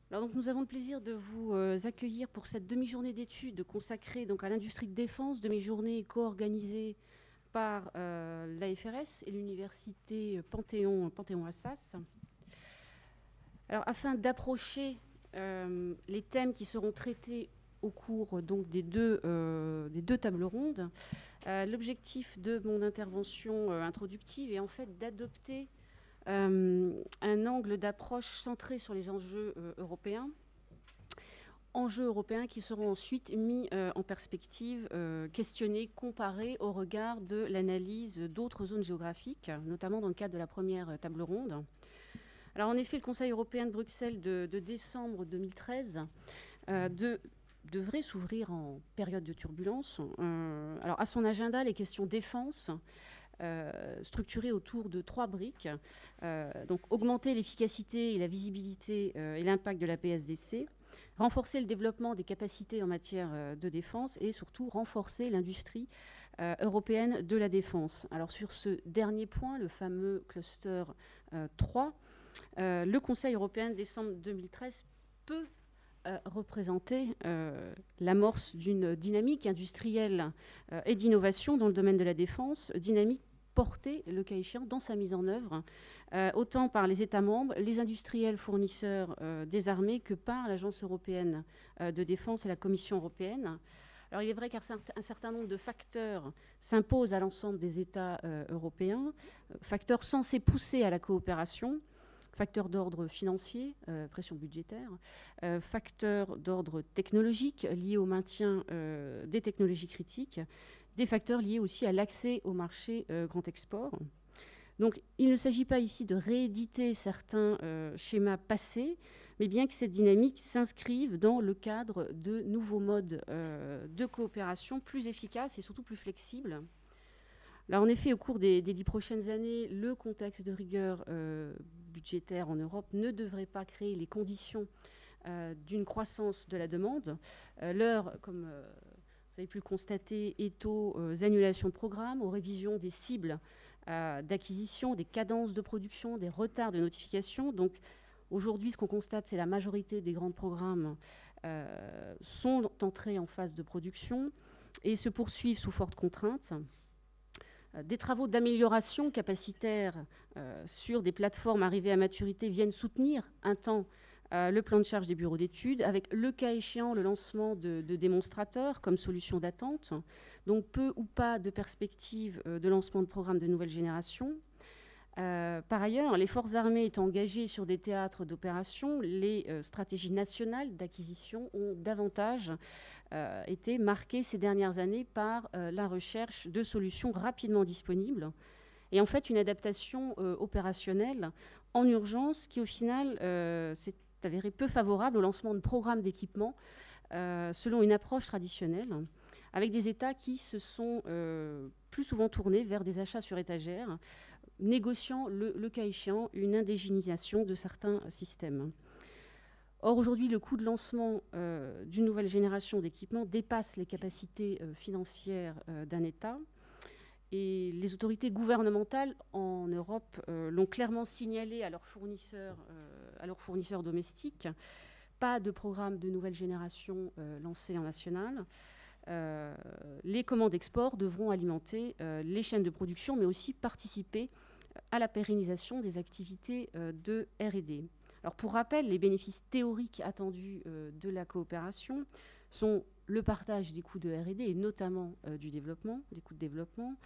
Alors donc, nous avons le plaisir de vous accueillir pour cette demi-journée d'études consacrée donc, à l'industrie de défense, demi-journée co-organisée par l'AFRS et l'université Panthéon-Assas. Alors, afin d'approcher les thèmes qui seront traités au cours donc, des deux tables rondes, l'objectif de mon intervention introductive est en fait d'adopter un angle d'approche centré sur les enjeux européens qui seront ensuite mis en perspective, questionnés, comparés au regard de l'analyse d'autres zones géographiques, notamment dans le cadre de la première table ronde. Alors en effet, le Conseil européen de Bruxelles de décembre 2013 devrait s'ouvrir en période de turbulence. Alors à son agenda, les questions défense, structurées autour de 3 briques. Donc augmenter l'efficacité et la visibilité et l'impact de la PSDC, renforcer le développement des capacités en matière de défense et surtout renforcer l'industrie européenne de la défense. Alors sur ce dernier point, le fameux cluster 3, le Conseil européen de décembre 2013 peut représenter l'amorce d'une dynamique industrielle et d'innovation dans le domaine de la défense, dynamique portée, le cas échéant, dans sa mise en œuvre, autant par les États membres, les industriels fournisseurs des armées, que par l'Agence européenne de défense et la Commission européenne. Alors il est vrai qu'un certain nombre de facteurs s'imposent à l'ensemble des États européens, facteurs censés pousser à la coopération, facteurs d'ordre financier, pression budgétaire, facteurs d'ordre technologique liés au maintien des technologies critiques, des facteurs liés aussi à l'accès au marché grand export. Donc il ne s'agit pas ici de rééditer certains schémas passés, mais bien que cette dynamique s'inscrive dans le cadre de nouveaux modes de coopération plus efficaces et surtout plus flexibles. Là, en effet, au cours des 10 prochaines années, le contexte de rigueur budgétaire en Europe ne devrait pas créer les conditions d'une croissance de la demande. L'heure, comme vous avez pu le constater, est aux annulations de programmes, aux révisions des cibles d'acquisition, des cadences de production, des retards de notification. Donc aujourd'hui, ce qu'on constate, c'est la majorité des grands programmes sont entrés en phase de production et se poursuivent sous forte contrainte. Des travaux d'amélioration capacitaire sur des plateformes arrivées à maturité viennent soutenir un temps le plan de charge des bureaux d'études, avec le cas échéant le lancement de démonstrateurs comme solution d'attente, donc peu ou pas de perspective de lancement de programmes de nouvelle génération. Par ailleurs, les forces armées étant engagées sur des théâtres d'opération, les stratégies nationales d'acquisition ont davantage été marquées ces dernières années par la recherche de solutions rapidement disponibles et en fait une adaptation opérationnelle en urgence qui au final s'est avérée peu favorable au lancement de programmes d'équipement selon une approche traditionnelle, avec des États qui se sont plus souvent tournés vers des achats sur étagère, négociant le cas échéant une indigénisation de certains systèmes. Or, aujourd'hui, le coût de lancement d'une nouvelle génération d'équipements dépasse les capacités financières d'un État. Et les autorités gouvernementales en Europe l'ont clairement signalé à leurs fournisseurs domestiques. Pas de programme de nouvelle génération lancé en national. Les commandes export devront alimenter les chaînes de production, mais aussi participer à la pérennisation des activités de R&D. Alors pour rappel, les bénéfices théoriques attendus de la coopération sont le partage des coûts de R&D et notamment du développement, des coûts de développement,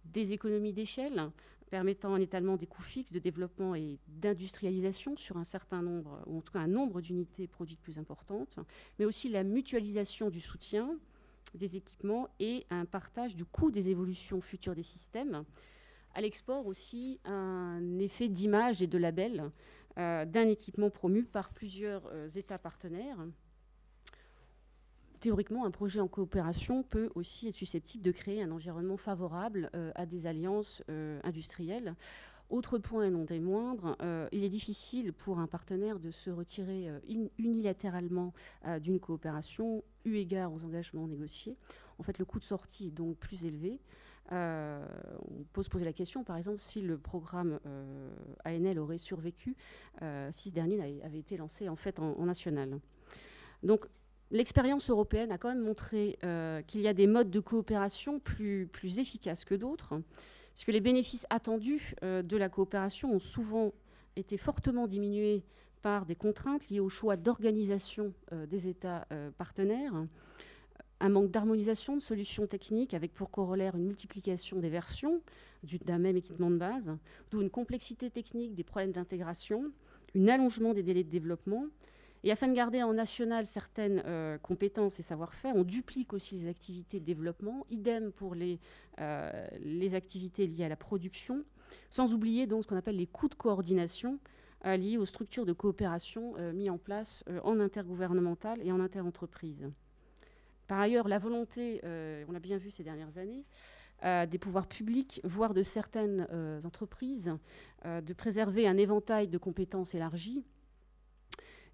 des économies d'échelle permettant un étalement des coûts fixes de développement et d'industrialisation sur un certain nombre, ou en tout cas un nombre d'unités produites plus importantes, mais aussi la mutualisation du soutien des équipements et un partage du coût des évolutions futures des systèmes. À l'export aussi, un effet d'image et de label d'un équipement promu par plusieurs États partenaires. Théoriquement, un projet en coopération peut aussi être susceptible de créer un environnement favorable à des alliances industrielles. Autre point et non des moindres, il est difficile pour un partenaire de se retirer unilatéralement d'une coopération, eu égard aux engagements négociés. En fait, le coût de sortie est donc plus élevé. On peut se poser la question, par exemple, si le programme ANL aurait survécu, si ce dernier avait été lancé en fait en national. Donc, l'expérience européenne a quand même montré qu'il y a des modes de coopération plus efficaces que d'autres, puisque les bénéfices attendus de la coopération ont souvent été fortement diminués par des contraintes liées au choix d'organisation des États partenaires, un manque d'harmonisation de solutions techniques avec pour corollaire une multiplication des versions d'un même équipement de base, d'où une complexité technique, des problèmes d'intégration, un allongement des délais de développement. Et afin de garder en national certaines compétences et savoir-faire, on duplique aussi les activités de développement, idem pour les activités liées à la production, sans oublier donc ce qu'on appelle les coûts de coordination liés aux structures de coopération mis en place en intergouvernemental et en interentreprise. Par ailleurs, la volonté, on l'a bien vu ces dernières années, des pouvoirs publics, voire de certaines entreprises, de préserver un éventail de compétences élargies,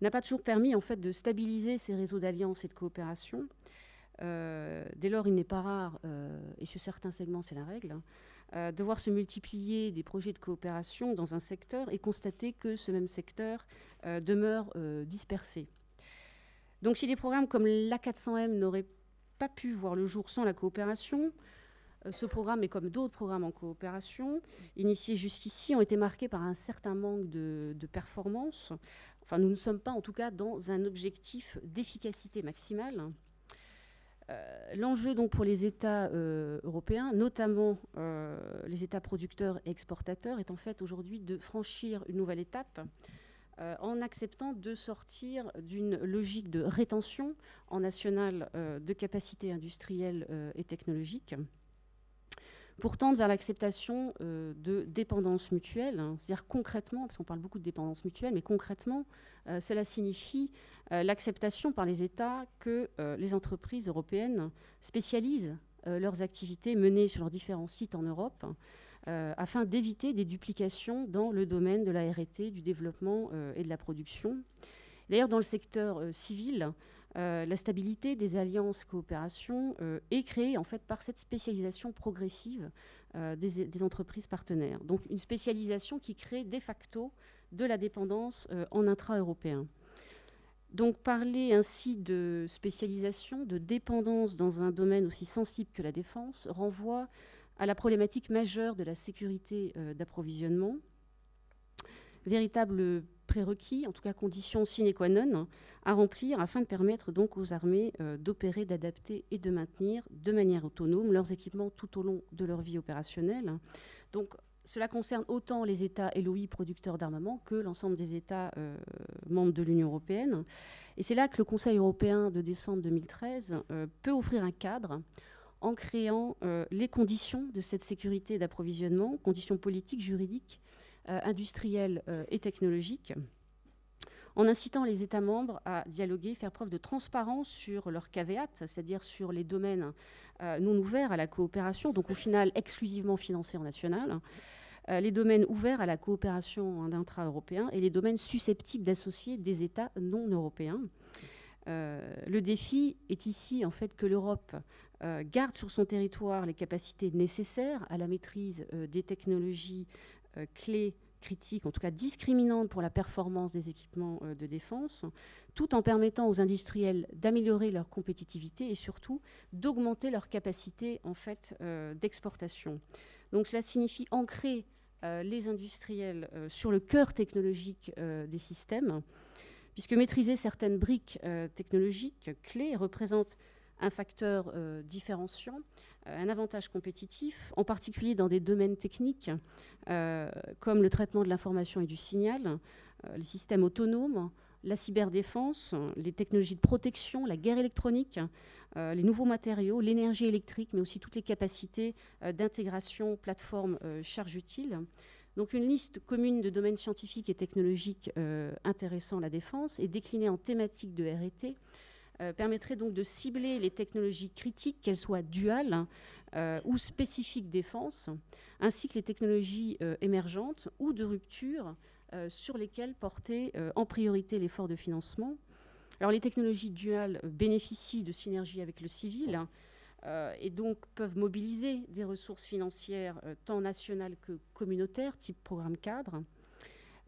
n'a pas toujours permis en fait, de stabiliser ces réseaux d'alliances et de coopération. Dès lors, il n'est pas rare, et sur certains segments c'est la règle, de voir se multiplier des projets de coopération dans un secteur et constater que ce même secteur demeure dispersé. Donc si des programmes comme l'A400M n'auraient pas pu voir le jour sans la coopération, ce programme, et comme d'autres programmes en coopération, initiés jusqu'ici, ont été marqués par un certain manque de performance. Enfin, nous ne sommes pas, en tout cas, dans un objectif d'efficacité maximale. L'enjeu, donc, pour les États européens, notamment les États producteurs et exportateurs, est en fait aujourd'hui de franchir une nouvelle étape en acceptant de sortir d'une logique de rétention en national de capacités industrielles et technologiques, pour tendre vers l'acceptation de dépendance mutuelle, hein, c'est-à-dire concrètement, parce qu'on parle beaucoup de dépendance mutuelle, mais concrètement, cela signifie l'acceptation par les États que les entreprises européennes spécialisent leurs activités menées sur leurs différents sites en Europe, afin d'éviter des duplications dans le domaine de la R&T, du développement et de la production. D'ailleurs, dans le secteur civil, la stabilité des alliances coopération est créée en fait par cette spécialisation progressive des entreprises partenaires. Donc une spécialisation qui crée de facto de la dépendance en intra-européen. Donc parler ainsi de spécialisation, de dépendance dans un domaine aussi sensible que la défense renvoie à la problématique majeure de la sécurité d'approvisionnement, véritable prérequis, en tout cas condition sine qua non, à remplir afin de permettre donc aux armées d'opérer, d'adapter et de maintenir de manière autonome leurs équipements tout au long de leur vie opérationnelle. Donc cela concerne autant les États LOI producteurs d'armement que l'ensemble des États membres de l'Union européenne. Et c'est là que le Conseil européen de décembre 2013 peut offrir un cadre en créant les conditions de cette sécurité d'approvisionnement, conditions politiques, juridiques, industrielles et technologiques, en incitant les États membres à dialoguer, faire preuve de transparence sur leurs caveats, c'est-à-dire sur les domaines non ouverts à la coopération, donc au final exclusivement financés en national, les domaines ouverts à la coopération intra-européen et les domaines susceptibles d'associer des États non européens. Le défi est ici en fait que l'Europe garde sur son territoire les capacités nécessaires à la maîtrise des technologies clés, critiques, en tout cas discriminantes pour la performance des équipements de défense, tout en permettant aux industriels d'améliorer leur compétitivité et surtout d'augmenter leur capacité en fait, d'exportation. Donc cela signifie ancrer les industriels sur le cœur technologique des systèmes, puisque maîtriser certaines briques technologiques clés représente un facteur différenciant, un avantage compétitif, en particulier dans des domaines techniques comme le traitement de l'information et du signal, les systèmes autonomes, la cyberdéfense, les technologies de protection, la guerre électronique, les nouveaux matériaux, l'énergie électrique, mais aussi toutes les capacités d'intégration plateforme charge utile. Donc une liste commune de domaines scientifiques et technologiques intéressant la défense et déclinée en thématiques de R&T permettrait donc de cibler les technologies critiques, qu'elles soient duales ou spécifiques défense, ainsi que les technologies émergentes ou de rupture sur lesquelles porter en priorité l'effort de financement. Alors les technologies duales bénéficient de synergies avec le civil, et donc peuvent mobiliser des ressources financières tant nationales que communautaires, type programme cadre.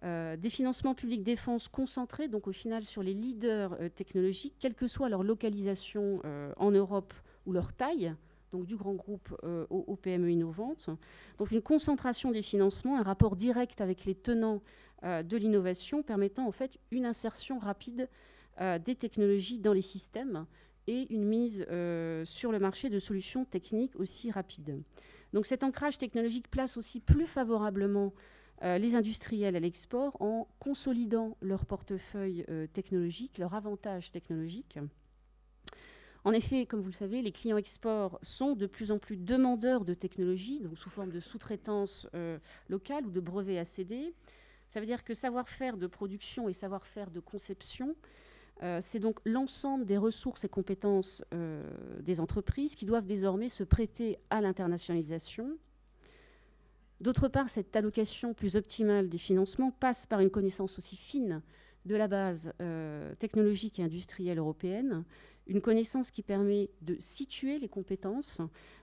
Des financements publics défense concentrés, donc au final sur les leaders technologiques, quelle que soit leur localisation en Europe ou leur taille, donc du grand groupe aux PME innovantes. Donc une concentration des financements, un rapport direct avec les tenants de l'innovation permettant en fait une insertion rapide des technologies dans les systèmes et une mise sur le marché de solutions techniques aussi rapides. Donc cet ancrage technologique place aussi plus favorablement les industriels à l'export en consolidant leur portefeuille technologique, leur avantage technologique. En effet, comme vous le savez, les clients export sont de plus en plus demandeurs de technologies, donc sous forme de sous-traitance locale ou de brevets à céder. Ça veut dire que savoir-faire de production et savoir-faire de conception, c'est donc l'ensemble des ressources et compétences des entreprises qui doivent désormais se prêter à l'internationalisation. D'autre part, cette allocation plus optimale des financements passe par une connaissance aussi fine de la base technologique et industrielle européenne, une connaissance qui permet de situer les compétences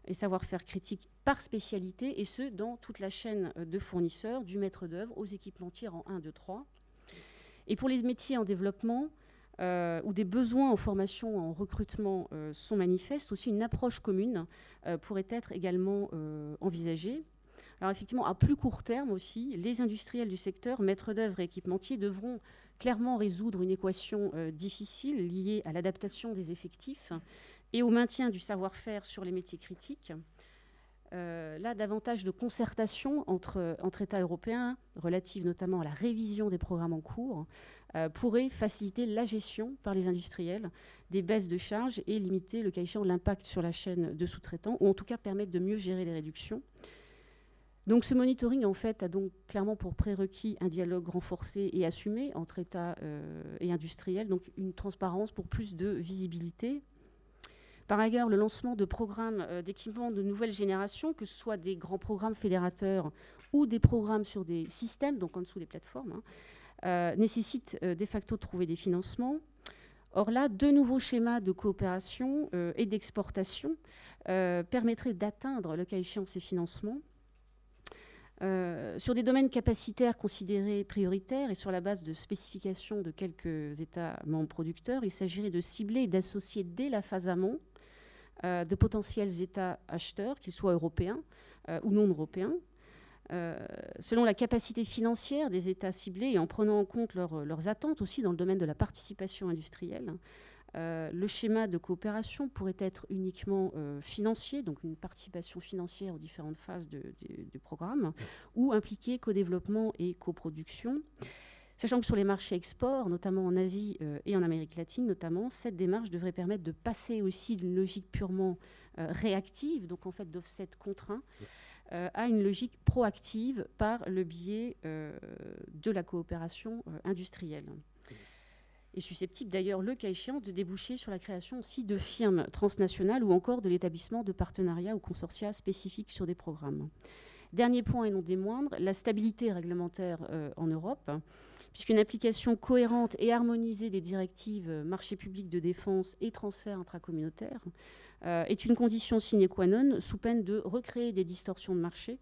et savoir-faire critiques par spécialité, et ce, dans toute la chaîne de fournisseurs, du maître d'œuvre aux équipementiers en 1, 2, 3. Et pour les métiers en développement, où des besoins en formation, en recrutement sont manifestes, aussi une approche commune pourrait être également envisagée. Alors effectivement, à plus court terme aussi, les industriels du secteur, maîtres d'œuvre et équipementiers, devront clairement résoudre une équation difficile liée à l'adaptation des effectifs et au maintien du savoir-faire sur les métiers critiques. Là, davantage de concertation entre États européens, relative notamment à la révision des programmes en cours, pourrait faciliter la gestion par les industriels des baisses de charges et limiter, le cas échéant, l'impact sur la chaîne de sous-traitants, ou en tout cas permettre de mieux gérer les réductions. Donc ce monitoring, en fait, a donc clairement pour prérequis un dialogue renforcé et assumé entre États et industriels, donc une transparence pour plus de visibilité. Par ailleurs, le lancement de programmes d'équipement de nouvelle génération, que ce soit des grands programmes fédérateurs ou des programmes sur des systèmes, donc en dessous des plateformes, nécessite de facto de trouver des financements. Or là, de nouveaux schémas de coopération et d'exportation permettraient d'atteindre, le cas échéant, ces financements. Sur des domaines capacitaires considérés prioritaires et sur la base de spécifications de quelques États membres producteurs, il s'agirait de cibler et d'associer dès la phase amont de potentiels États acheteurs, qu'ils soient européens ou non européens, selon la capacité financière des États ciblés et en prenant en compte leurs attentes aussi dans le domaine de la participation industrielle. Le schéma de coopération pourrait être uniquement financier, donc une participation financière aux différentes phases du programme, ou impliquer co-développement et coproduction. Sachant que sur les marchés export, notamment en Asie et en Amérique latine notamment, cette démarche devrait permettre de passer aussi d'une logique purement réactive, donc en fait d'offset contraint, à une logique proactive par le biais de la coopération industrielle. Et susceptible d'ailleurs, le cas échéant, de déboucher sur la création aussi de firmes transnationales ou encore de l'établissement de partenariats ou consortia spécifiques sur des programmes. Dernier point et non des moindres, la stabilité réglementaire en Europe, puisqu'une application cohérente et harmonisée des directives marché public de défense et transfert intracommunautaire est une condition sine qua non, sous peine de recréer des distorsions de marché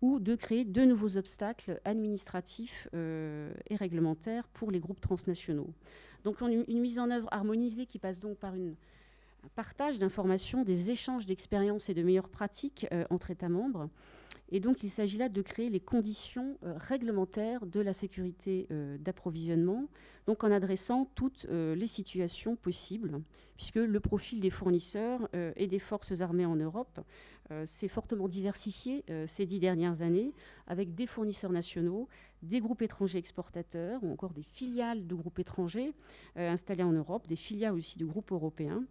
ou de créer de nouveaux obstacles administratifs et réglementaires pour les groupes transnationaux. Donc une mise en œuvre harmonisée qui passe donc par un partage d'informations, des échanges d'expériences et de meilleures pratiques entre États membres. Et donc il s'agit là de créer les conditions réglementaires de la sécurité d'approvisionnement, donc en adressant toutes les situations possibles, puisque le profil des fournisseurs et des forces armées en Europe s'est fortement diversifié ces 10 dernières années, avec des fournisseurs nationaux, des groupes étrangers exportateurs, ou encore des filiales de groupes étrangers installés en Europe, des filiales aussi de groupes européens,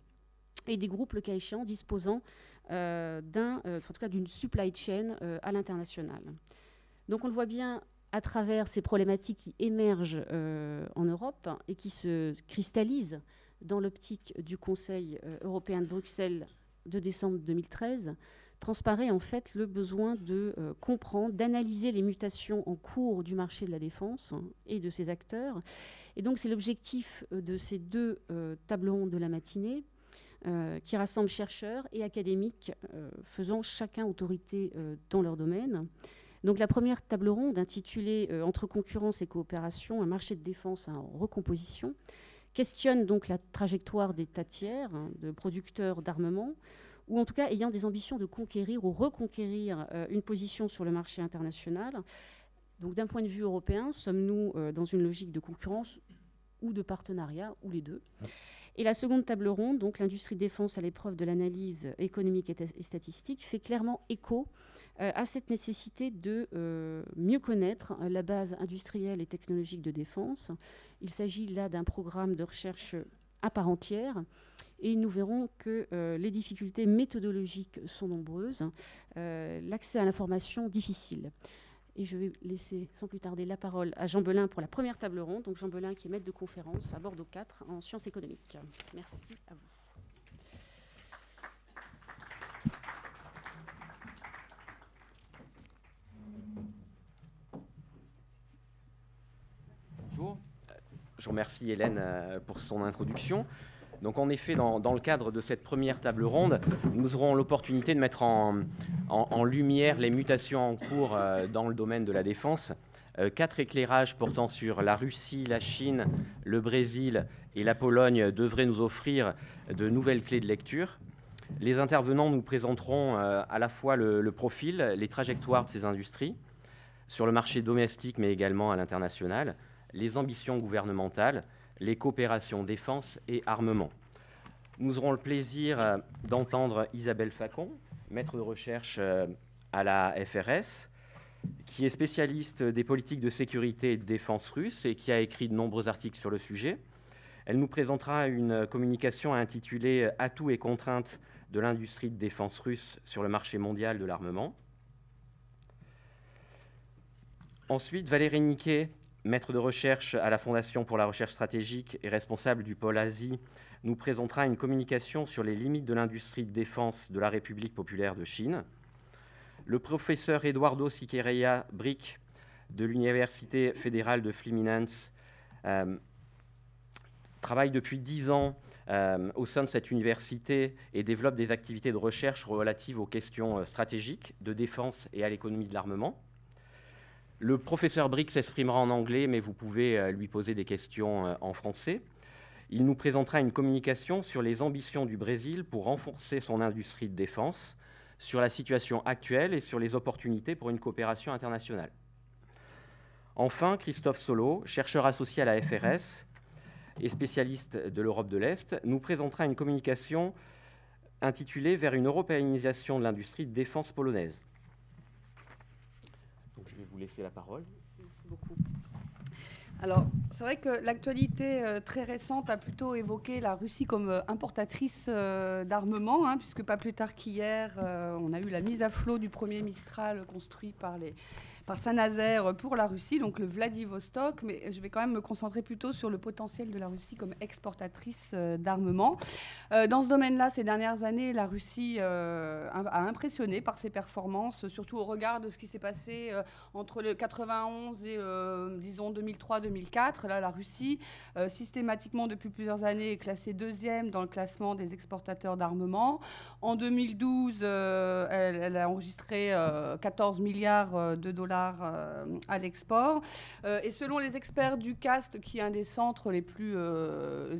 et des groupes, le cas échéant, disposant en tout cas d'une supply chain à l'international. Donc on le voit bien à travers ces problématiques qui émergent en Europe et qui se cristallisent dans l'optique du Conseil européen de Bruxelles de décembre 2013, transparaît en fait le besoin de comprendre, d'analyser les mutations en cours du marché de la défense et de ses acteurs. Et donc c'est l'objectif de ces deux tables rondes de la matinée, qui rassemble chercheurs et académiques faisant chacun autorité dans leur domaine. Donc la première table ronde, intitulée Entre concurrence et coopération, un marché de défense en recomposition, questionne donc la trajectoire d'États tiers, de producteurs d'armement, ou en tout cas ayant des ambitions de conquérir ou reconquérir une position sur le marché international. Donc d'un point de vue européen, sommes-nous dans une logique de concurrence ou de partenariat, ou les deux? Et la seconde table ronde, donc l'industrie de défense à l'épreuve de l'analyse économique et statistique, fait clairement écho à cette nécessité de mieux connaître la base industrielle et technologique de défense. Il s'agit là d'un programme de recherche à part entière, et nous verrons que les difficultés méthodologiques sont nombreuses, l'accès à l'information difficile. Et je vais laisser sans plus tarder la parole à Jean Belin pour la première table ronde. Donc Jean Belin qui est maître de conférence à Bordeaux 4 en sciences économiques. Merci à vous. Bonjour. Je vous remercie Hélène pour son introduction. Donc en effet, dans le cadre de cette première table ronde, nous aurons l'opportunité de mettre en lumière les mutations en cours dans le domaine de la défense. 4 éclairages portant sur la Russie, la Chine, le Brésil et la Pologne devraient nous offrir de nouvelles clés de lecture. Les intervenants nous présenteront à la fois le profil, les trajectoires de ces industries sur le marché domestique mais également à l'international, les ambitions gouvernementales, les coopérations défense et armement. Nous aurons le plaisir d'entendre Isabelle Facon, maître de recherche à la FRS, qui est spécialiste des politiques de sécurité et de défense russes et qui a écrit de nombreux articles sur le sujet. Elle nous présentera une communication intitulée « Atouts et contraintes de l'industrie de défense russe sur le marché mondial de l'armement ». Ensuite, Valérie Niquet, maître de recherche à la Fondation pour la recherche stratégique et responsable du pôle Asie, nous présentera une communication sur les limites de l'industrie de défense de la République populaire de Chine. Le professeur Eduardo Siqueira Brick de l'Université fédérale de Fluminense travaille depuis 10 ans au sein de cette université et développe des activités de recherche relatives aux questions stratégiques de défense et à l'économie de l'armement. Le professeur Brick s'exprimera en anglais, mais vous pouvez lui poser des questions en français. Il nous présentera une communication sur les ambitions du Brésil pour renforcer son industrie de défense, sur la situation actuelle et sur les opportunités pour une coopération internationale. Enfin, Christophe Solo, chercheur associé à la FRS et spécialiste de l'Europe de l'Est, nous présentera une communication intitulée « Vers une européanisation de l'industrie de défense polonaise ». Donc, je vais vous laisser la parole. Merci beaucoup. Alors, c'est vrai que l'actualité très récente a plutôt évoqué la Russie comme importatrice d'armement, puisque pas plus tard qu'hier, on a eu la mise à flot du premier Mistral construit par Saint-Nazaire pour la Russie, donc le Vladivostok, mais je vais quand même me concentrer plutôt sur le potentiel de la Russie comme exportatrice d'armement. Dans ce domaine-là, ces dernières années, la Russie a impressionné par ses performances, surtout au regard de ce qui s'est passé entre le 91 et, disons, 2003-2004. Là, la Russie, systématiquement depuis plusieurs années, est classée 2e dans le classement des exportateurs d'armement. En 2012, elle a enregistré 14 milliards de dollars à l'export. Et selon les experts du CAST, qui est un des centres les plus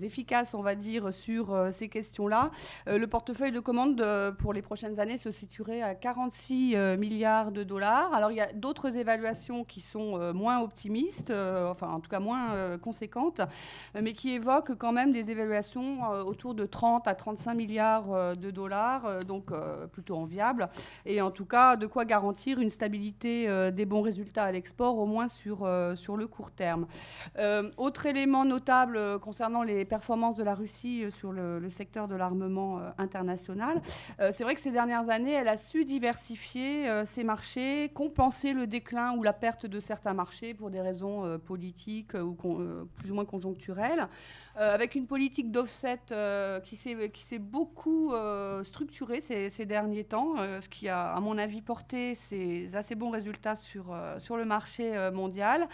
efficaces, on va dire, sur ces questions-là, le portefeuille de commandes pour les prochaines années se situerait à 46 milliards de dollars. Alors, il y a d'autres évaluations qui sont moins optimistes, enfin, en tout cas moins conséquentes, mais qui évoquent quand même des évaluations autour de 30 à 35 milliards de dollars, donc plutôt enviables, et en tout cas, de quoi garantir une stabilité des bons résultats à l'export, au moins sur le court terme. Autre élément notable concernant les performances de la Russie sur le secteur de l'armement international, c'est vrai que ces dernières années, elle a su diversifier ses marchés, compenser le déclin ou la perte de certains marchés pour des raisons politiques ou plus ou moins conjoncturelles, avec une politique d'offset qui s'est beaucoup structurée ces derniers temps, ce qui a, à mon avis, porté ses assez bons résultats sur le marché mondial.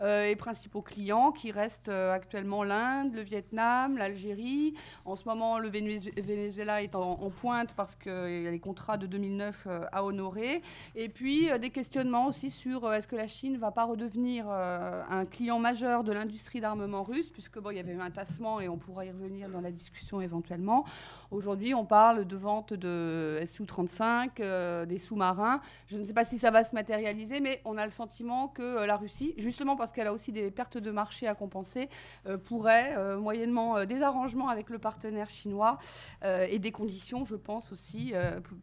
Les principaux clients qui restent actuellement l'Inde, le Vietnam, l'Algérie. En ce moment, le Venezuela est en pointe parce qu'il y a les contrats de 2009 à honorer. Et puis, des questionnements aussi sur est-ce que la Chine ne va pas redevenir un client majeur de l'industrie d'armement russe, puisque bon, il y avait eu un tassement et on pourra y revenir dans la discussion éventuellement. Aujourd'hui, on parle de vente de Su-35, des sous-marins. Je ne sais pas si ça va se matérialiser, mais on a le sentiment que la Russie, justement parce qu'elle a aussi des pertes de marché à compenser, pourrait, moyennement des arrangements avec le partenaire chinois et des conditions, je pense aussi,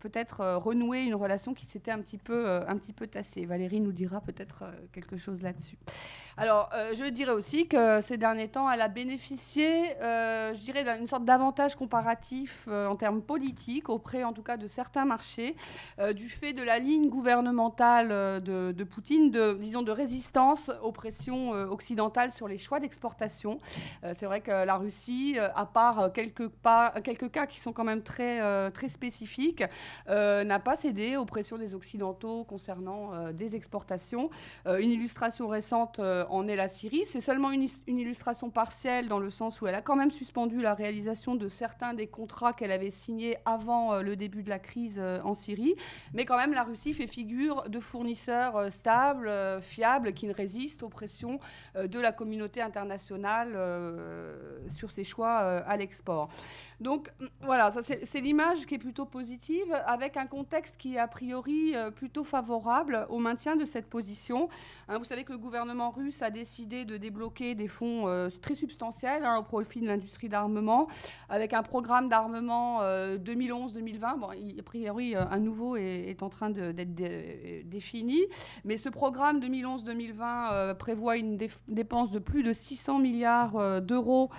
peut-être renouer une relation qui s'était un petit peu tassée. Valérie nous dira peut-être quelque chose là-dessus. Alors, je dirais aussi que ces derniers temps, elle a bénéficié, je dirais, d'une sorte d'avantage comparatif en termes politiques, auprès en tout cas de certains marchés, du fait de la ligne gouvernementale de Poutine, disons de résistance aux pressions occidentales sur les choix d'exportation. C'est vrai que la Russie, à part quelques cas qui sont quand même très spécifiques, n'a pas cédé aux pressions des Occidentaux concernant des exportations. Une illustration récente en est la Syrie. C'est seulement une illustration partielle dans le sens où elle a quand même suspendu la réalisation de certains des contrats qu'elle avait signés avant le début de la crise en Syrie. Mais quand même, la Russie fait figure de fournisseur stable, fiable, qui ne résiste aux pressions de la communauté internationale sur ses choix à l'export. Donc voilà, ça, c'est l'image qui est plutôt positive, avec un contexte qui est a priori plutôt favorable au maintien de cette position. Vous savez que le gouvernement russe a décidé de débloquer des fonds très substantiels au profit de l'industrie d'armement, avec un programme d'armement 2011-2020. Bon, a priori, un nouveau est en train d'être défini, mais ce programme 2011-2020 prévoit une dépense de plus de 600 milliards d'euros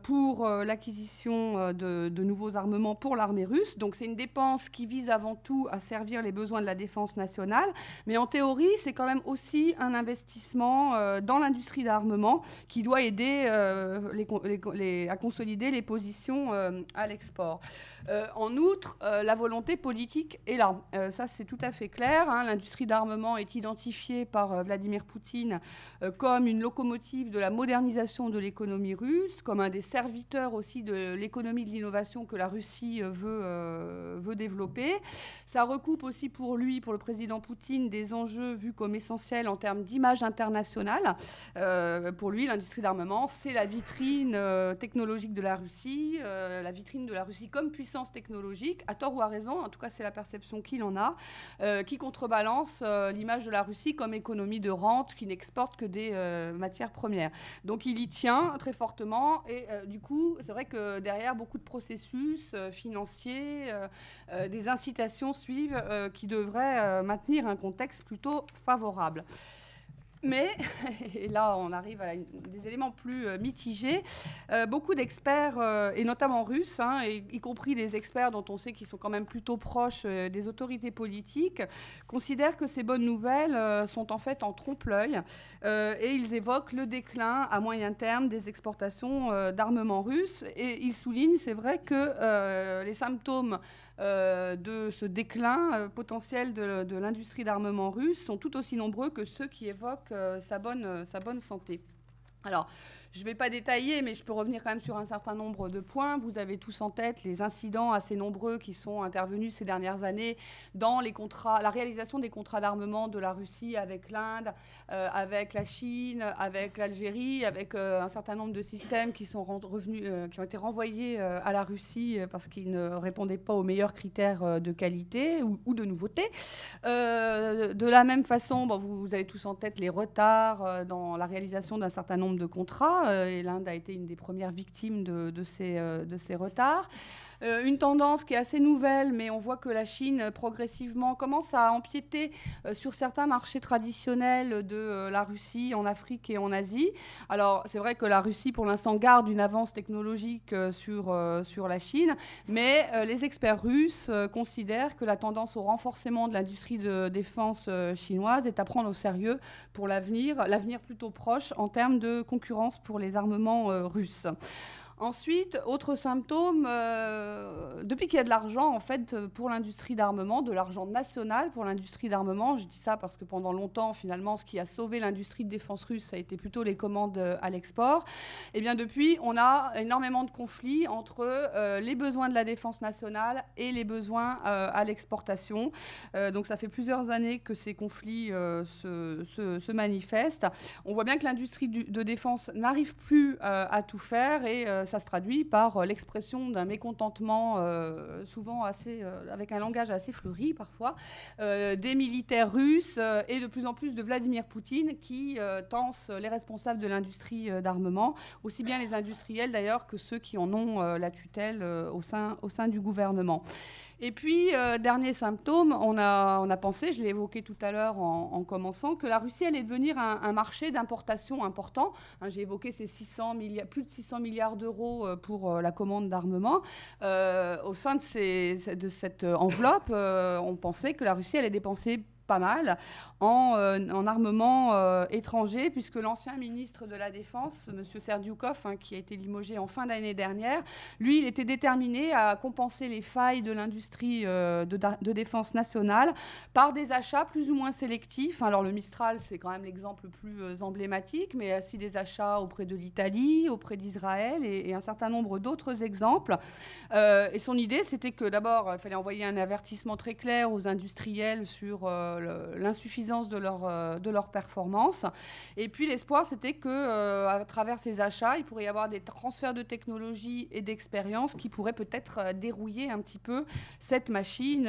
pour l'acquisition de nouveaux armements pour l'armée russe. Donc c'est une dépense qui vise avant tout à servir les besoins de la défense nationale, mais en théorie, c'est quand même aussi un investissement dans l'industrie d'armement qui doit aider à consolider les positions à l'export. En outre, la volonté politique est là. Ça, c'est tout à fait clair. L'industrie d'armement est identifiée par Vladimir Poutine comme une locomotive de la modernisation de l'économie russe, comme un des serviteurs aussi de l'économie de l'innovation que la Russie veut développer. Ça recoupe aussi pour lui, pour le président Poutine, des enjeux vus comme essentiels en termes d'image internationale. Pour lui, l'industrie d'armement, c'est la vitrine technologique de la Russie, la vitrine de la Russie comme puissance technologique, à tort ou à raison, en tout cas c'est la perception qu'il en a, qui contrebalance l'image de la Russie comme économie de rente qui n'exporte que des matières premières. Donc il y tient très fortement et du coup, c'est vrai que derrière, beaucoup de processus financiers, des incitations suivent qui devraient maintenir un contexte plutôt favorable. Mais, et là on arrive à des éléments plus mitigés, beaucoup d'experts, et notamment russes, y compris des experts dont on sait qu'ils sont quand même plutôt proches des autorités politiques, considèrent que ces bonnes nouvelles sont en fait en trompe-l'œil, et ils évoquent le déclin à moyen terme des exportations d'armement russe. Et ils soulignent, c'est vrai, que les symptômes de ce déclin potentiel de l'industrie d'armement russe sont tout aussi nombreux que ceux qui évoquent sa bonne santé. Alors, je ne vais pas détailler, mais je peux revenir quand même sur un certain nombre de points. Vous avez tous en tête les incidents assez nombreux qui sont intervenus ces dernières années dans la réalisation des contrats d'armement de la Russie avec l'Inde, avec la Chine, avec l'Algérie, avec un certain nombre de systèmes qui sont qui ont été renvoyés à la Russie parce qu'ils ne répondaient pas aux meilleurs critères de qualité ou de nouveauté. De la même façon, vous avez tous en tête les retards dans la réalisation d'un certain nombre de contrats. Et l'Inde a été une des premières victimes de ces retards. Une tendance qui est assez nouvelle, mais on voit que la Chine, progressivement, commence à empiéter sur certains marchés traditionnels de la Russie en Afrique et en Asie. Alors, c'est vrai que la Russie, pour l'instant, garde une avance technologique sur la Chine, mais les experts russes considèrent que la tendance au renforcement de l'industrie de défense chinoise est à prendre au sérieux pour l'avenir plutôt proche en termes de concurrence pour les armements russes. Ensuite, autre symptôme, depuis qu'il y a de l'argent en fait pour l'industrie d'armement, de l'argent national pour l'industrie d'armement, je dis ça parce que pendant longtemps finalement ce qui a sauvé l'industrie de défense russe, ça a été plutôt les commandes à l'export. Et bien depuis, on a énormément de conflits entre les besoins de la défense nationale et les besoins à l'exportation. Donc ça fait plusieurs années que ces conflits se manifestent. On voit bien que l'industrie de défense n'arrive plus à tout faire et ça se traduit par l'expression d'un mécontentement souvent avec un langage assez fleuri parfois, des militaires russes et de plus en plus de Vladimir Poutine qui tensent les responsables de l'industrie d'armement, aussi bien les industriels d'ailleurs que ceux qui en ont la tutelle au sein du gouvernement. Et puis, dernier symptôme, on a pensé, je l'ai évoqué tout à l'heure en commençant, que la Russie allait devenir un marché d'importation important. Hein, j'ai évoqué ces plus de 600 milliards d'euros pour la commande d'armement. Au sein de cette enveloppe, on pensait que la Russie allait dépenser pas mal en armement étranger, puisque l'ancien ministre de la Défense, M. Serdyukov, qui a été limogé en fin d'année dernière, lui, il était déterminé à compenser les failles de l'industrie de défense nationale par des achats plus ou moins sélectifs. Alors le Mistral, c'est quand même l'exemple le plus emblématique, mais aussi des achats auprès de l'Italie, auprès d'Israël et un certain nombre d'autres exemples. Et son idée, c'était que d'abord, il fallait envoyer un avertissement très clair aux industriels sur l'insuffisance de leur performance. Et puis l'espoir, c'était qu'à travers ces achats, il pourrait y avoir des transferts de technologie et d'expérience qui pourraient peut-être dérouiller un petit peu cette machine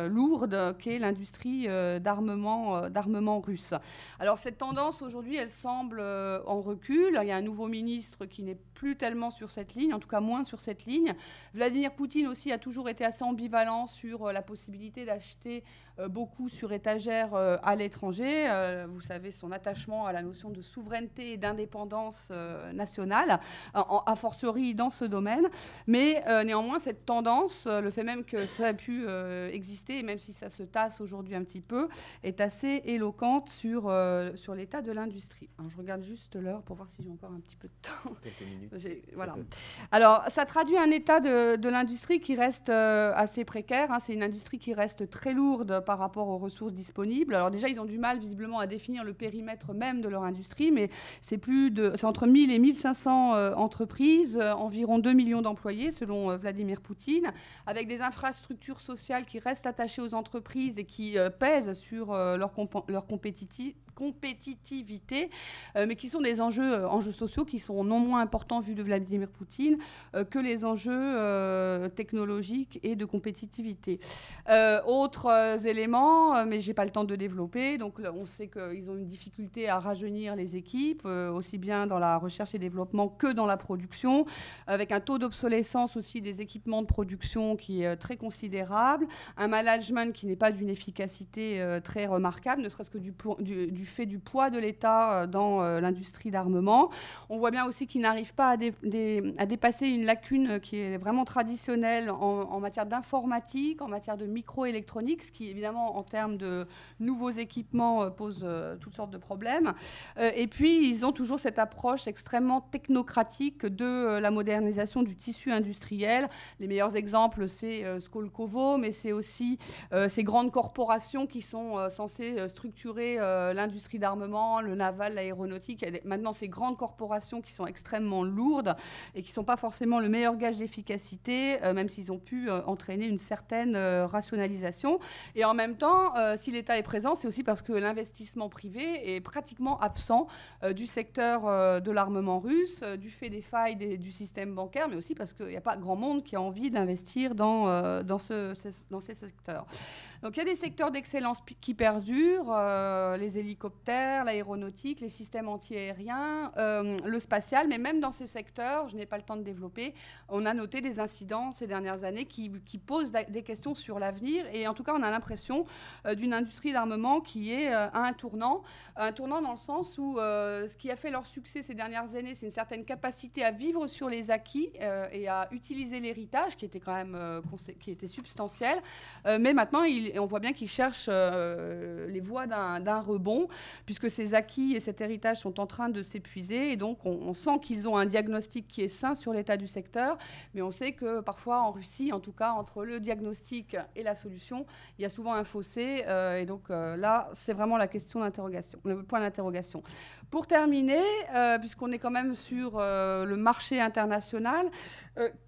lourde qu'est l'industrie d'armement russe. Alors cette tendance, aujourd'hui, elle semble en recul. Il y a un nouveau ministre qui n'est plus tellement sur cette ligne, en tout cas moins sur cette ligne. Vladimir Poutine aussi a toujours été assez ambivalent sur la possibilité d'acheter beaucoup sur étagère à l'étranger. Vous savez, son attachement à la notion de souveraineté et d'indépendance nationale, a fortiori dans ce domaine. Mais néanmoins, cette tendance, le fait même que ça a pu exister, et même si ça se tasse aujourd'hui un petit peu, est assez éloquente sur l'état de l'industrie. Je regarde juste l'heure pour voir si j'ai encore un petit peu de temps. Quelques minutes. Voilà. Alors, ça traduit un état de l'industrie qui reste assez précaire. C'est une industrie qui reste très lourde par rapport aux ressources disponibles. Alors déjà, ils ont du mal visiblement à définir le périmètre même de leur industrie, mais c'est entre 1000 et 1500 entreprises, environ 2 millions d'employés selon Vladimir Poutine, avec des infrastructures sociales qui restent attachées aux entreprises et qui pèsent sur leur compétitivité, mais qui sont des enjeux sociaux qui sont non moins importants vu de Vladimir Poutine que les enjeux technologiques et de compétitivité. Autres éléments, mais je n'ai pas le temps de développer. Donc on sait qu'ils ont une difficulté à rajeunir les équipes, aussi bien dans la recherche et développement que dans la production, avec un taux d'obsolescence aussi des équipements de production qui est très considérable, un management qui n'est pas d'une efficacité très remarquable, ne serait-ce que du fait du poids de l'État dans l'industrie d'armement. On voit bien aussi qu'ils n'arrivent pas à dépasser une lacune qui est vraiment traditionnelle en matière d'informatique, en matière de microélectronique, ce qui évidemment en termes de nouveaux équipements pose toutes sortes de problèmes. Et puis ils ont toujours cette approche extrêmement technocratique de la modernisation du tissu industriel. Les meilleurs exemples, c'est Skolkovo, mais c'est aussi ces grandes corporations qui sont censées structurer l'industrie d'armement, le naval, l'aéronautique. Il y a maintenant ces grandes corporations qui sont extrêmement lourdes et qui ne sont pas forcément le meilleur gage d'efficacité, même s'ils ont pu entraîner une certaine rationalisation. Et en même temps, si l'État est présent, c'est aussi parce que l'investissement privé est pratiquement absent du secteur de l'armement russe, du fait des failles du système bancaire, mais aussi parce qu'il n'y a pas grand monde qui a envie d'investir dans ces secteurs. Donc il y a des secteurs d'excellence qui perdurent, les hélicoptères, l'aéronautique, les systèmes antiaériens, le spatial, mais même dans ces secteurs, je n'ai pas le temps de développer, on a noté des incidents ces dernières années qui posent des questions sur l'avenir, et en tout cas on a l'impression d'une d'une industrie d'armement qui est à un tournant dans le sens où ce qui a fait leur succès ces dernières années, c'est une certaine capacité à vivre sur les acquis et à utiliser l'héritage qui était quand même qui était substantiel. Mais maintenant, on voit bien qu'ils cherchent les voies d'un rebond, puisque ces acquis et cet héritage sont en train de s'épuiser. Et donc, on sent qu'ils ont un diagnostic qui est sain sur l'état du secteur. Mais on sait que parfois, en Russie, en tout cas, entre le diagnostic et la solution, il y a souvent un fossé. Et donc, là, c'est vraiment la question d'interrogation, le point d'interrogation. Pour terminer, puisqu'on est quand même sur le marché international,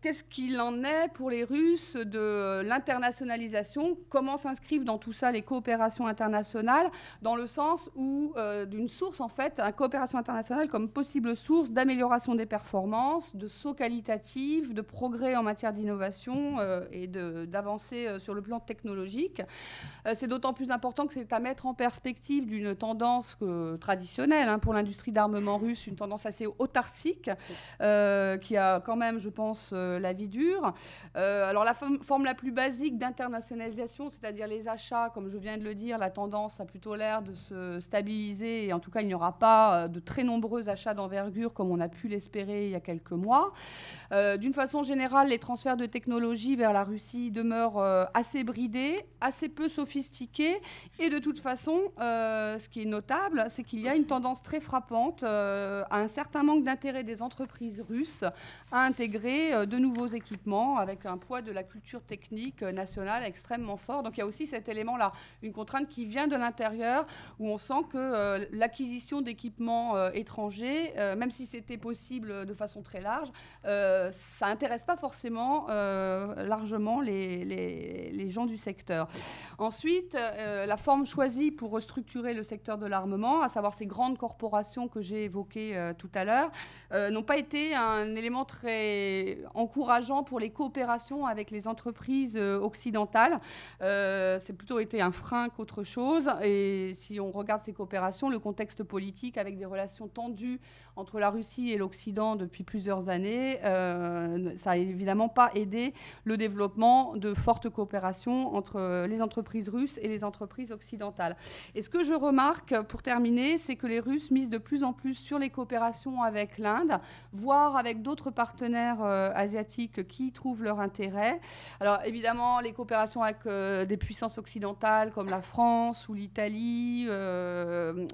qu'est-ce qu'il en est pour les Russes de l'internationalisation? Comment s'inscrivent dans tout ça les coopérations internationales, dans le sens où d'une source, en fait, une coopération internationale comme possible source d'amélioration des performances, de saut qualitatif, de progrès en matière d'innovation et d'avancées sur le plan technologique. C'est d'autant plus important que c'est à mettre en perspective d'une tendance traditionnelle pour l'industrie d'armement russe, une tendance assez autarcique, qui a quand même, je pense, la vie dure. Alors la forme la plus basique d'internationalisation, c'est-à-dire les achats, comme je viens de le dire, la tendance a plutôt l'air de se stabiliser, et en tout cas il n'y aura pas de très nombreux achats d'envergure comme on a pu l'espérer il y a quelques mois. D'une façon générale, les transferts de technologie vers la Russie demeurent assez bridés, assez peu sophistiqués, et de toute façon, ce qui est notable, c'est qu'il y a une tendance très frappante à un certain manque d'intérêt des entreprises russes à intégrer de nouveaux équipements avec un poids de la culture technique nationale extrêmement fort. Donc il y a aussi cet élément-là, une contrainte qui vient de l'intérieur, où on sent que l'acquisition d'équipements étrangers, même si c'était possible de façon très large, ça n'intéresse pas forcément largement les gens du secteur. Ensuite, la forme choisie pour restructurer le secteur de l'armement, à savoir ces grandes corporations que j'ai évoquées tout à l'heure, n'ont pas été un élément très encourageant pour les coopérations avec les entreprises occidentales. C'est plutôt été un frein qu'autre chose. Et si on regarde ces coopérations, le contexte politique avec des relations tendues entre la Russie et l'Occident depuis plusieurs années, ça n'a évidemment pas aidé le développement de fortes coopérations entre les entreprises russes et les entreprises occidentales. Et ce que je remarque, pour terminer, c'est que les Russes misent de plus en plus sur les coopérations avec l'Inde, voire avec d'autres partenaires asiatiques qui y trouvent leur intérêt. Alors évidemment, les coopérations avec des puissances occidentales comme la France ou l'Italie,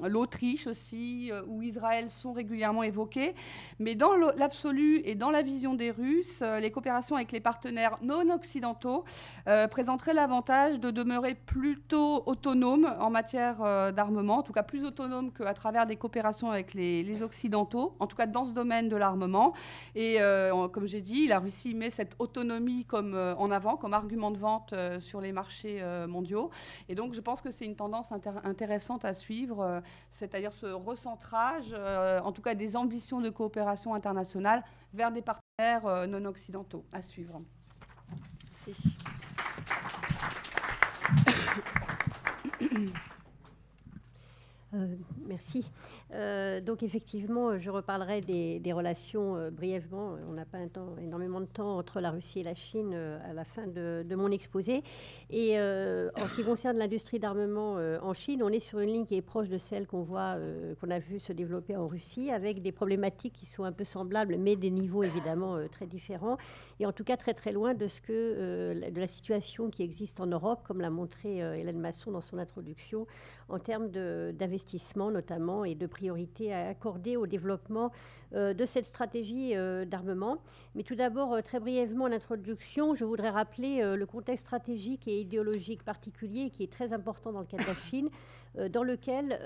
l'Autriche aussi, ou Israël sont régulièrement évoquées. Mais dans l'absolu et dans la vision des Russes, les coopérations avec les partenaires non occidentaux présenteraient l'avantage de demeurer plutôt autonomes en matière d'armement, en tout cas plus autonomes qu'à travers des coopérations avec les Occidentaux, en tout cas dans ce domaine de l'armement. Et comme j'ai dit, la Russie met cette autonomie en avant, comme argument de vente sur les marchés mondiaux. Et donc je pense que c'est une tendance intéressante à suivre, c'est-à-dire ce recentrage, en tout cas des ambitions de coopération internationale vers des partenaires non occidentaux à suivre. Merci. Merci. Donc effectivement, je reparlerai des relations brièvement. On n'a pas énormément de temps entre la Russie et la Chine à la fin de mon exposé. Et en ce qui concerne l'industrie d'armement en Chine, on est sur une ligne qui est proche de celle qu'on a vu se développer en Russie, avec des problématiques qui sont un peu semblables, mais des niveaux évidemment très différents. Et en tout cas très très loin de de la situation qui existe en Europe, comme l'a montré Hélène Masson dans son introduction, en termes d'investissement notamment et de priorité à accorder au développement de cette stratégie d'armement. Mais tout d'abord, très brièvement en introduction, je voudrais rappeler le contexte stratégique et idéologique particulier qui est très important dans le cas de la Chine, dans lequel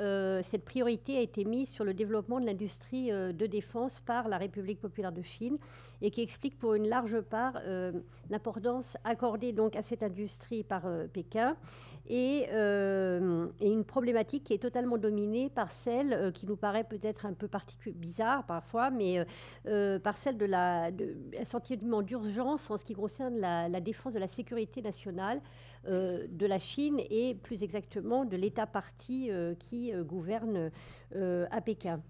cette priorité a été mise sur le développement de l'industrie de défense par la République populaire de Chine et qui explique pour une large part l'importance accordée donc à cette industrie par Pékin et une problématique qui est totalement dominée par celle qui nous paraît peut-être un peu bizarre parfois, mais par celle d'un sentiment d'urgence en ce qui concerne la défense de la sécurité nationale de la Chine et plus exactement de l'État parti qui gouverne à Pékin.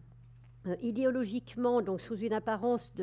Idéologiquement, donc sous une apparence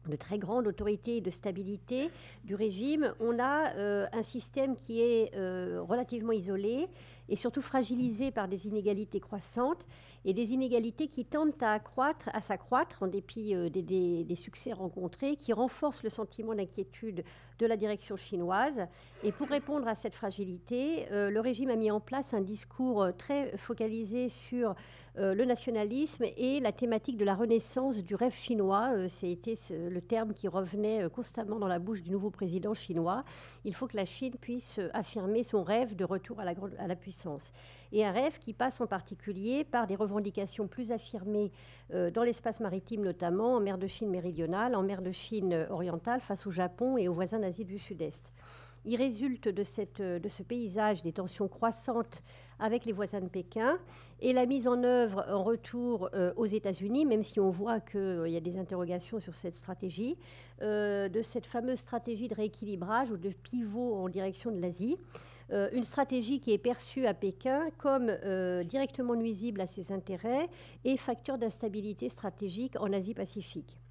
de très grande autorité et de stabilité du régime, on a un système qui est relativement isolé et surtout fragilisé par des inégalités croissantes et des inégalités qui tendent à s'accroître en dépit des succès rencontrés, qui renforcent le sentiment d'inquiétude de la direction chinoise. Et pour répondre à cette fragilité, le régime a mis en place un discours très focalisé sur le nationalisme et la thématique de la renaissance du rêve chinois. C'était le terme qui revenait constamment dans la bouche du nouveau président chinois. Il faut que la Chine puisse affirmer son rêve de retour à la puissance. Et un rêve qui passe en particulier par des revendications plus affirmées dans l'espace maritime, notamment en mer de Chine méridionale, en mer de Chine orientale, face au Japon et aux voisins d'Asie du Sud-Est. Il résulte de ce paysage des tensions croissantes avec les voisins de Pékin et la mise en œuvre en retour aux États-Unis, même si on voit qu'il y a des interrogations sur cette stratégie, de cette fameuse stratégie de rééquilibrage ou de pivot en direction de l'Asie. Une stratégie qui est perçue à Pékin comme directement nuisible à ses intérêts et facteur d'instabilité stratégique en Asie-Pacifique.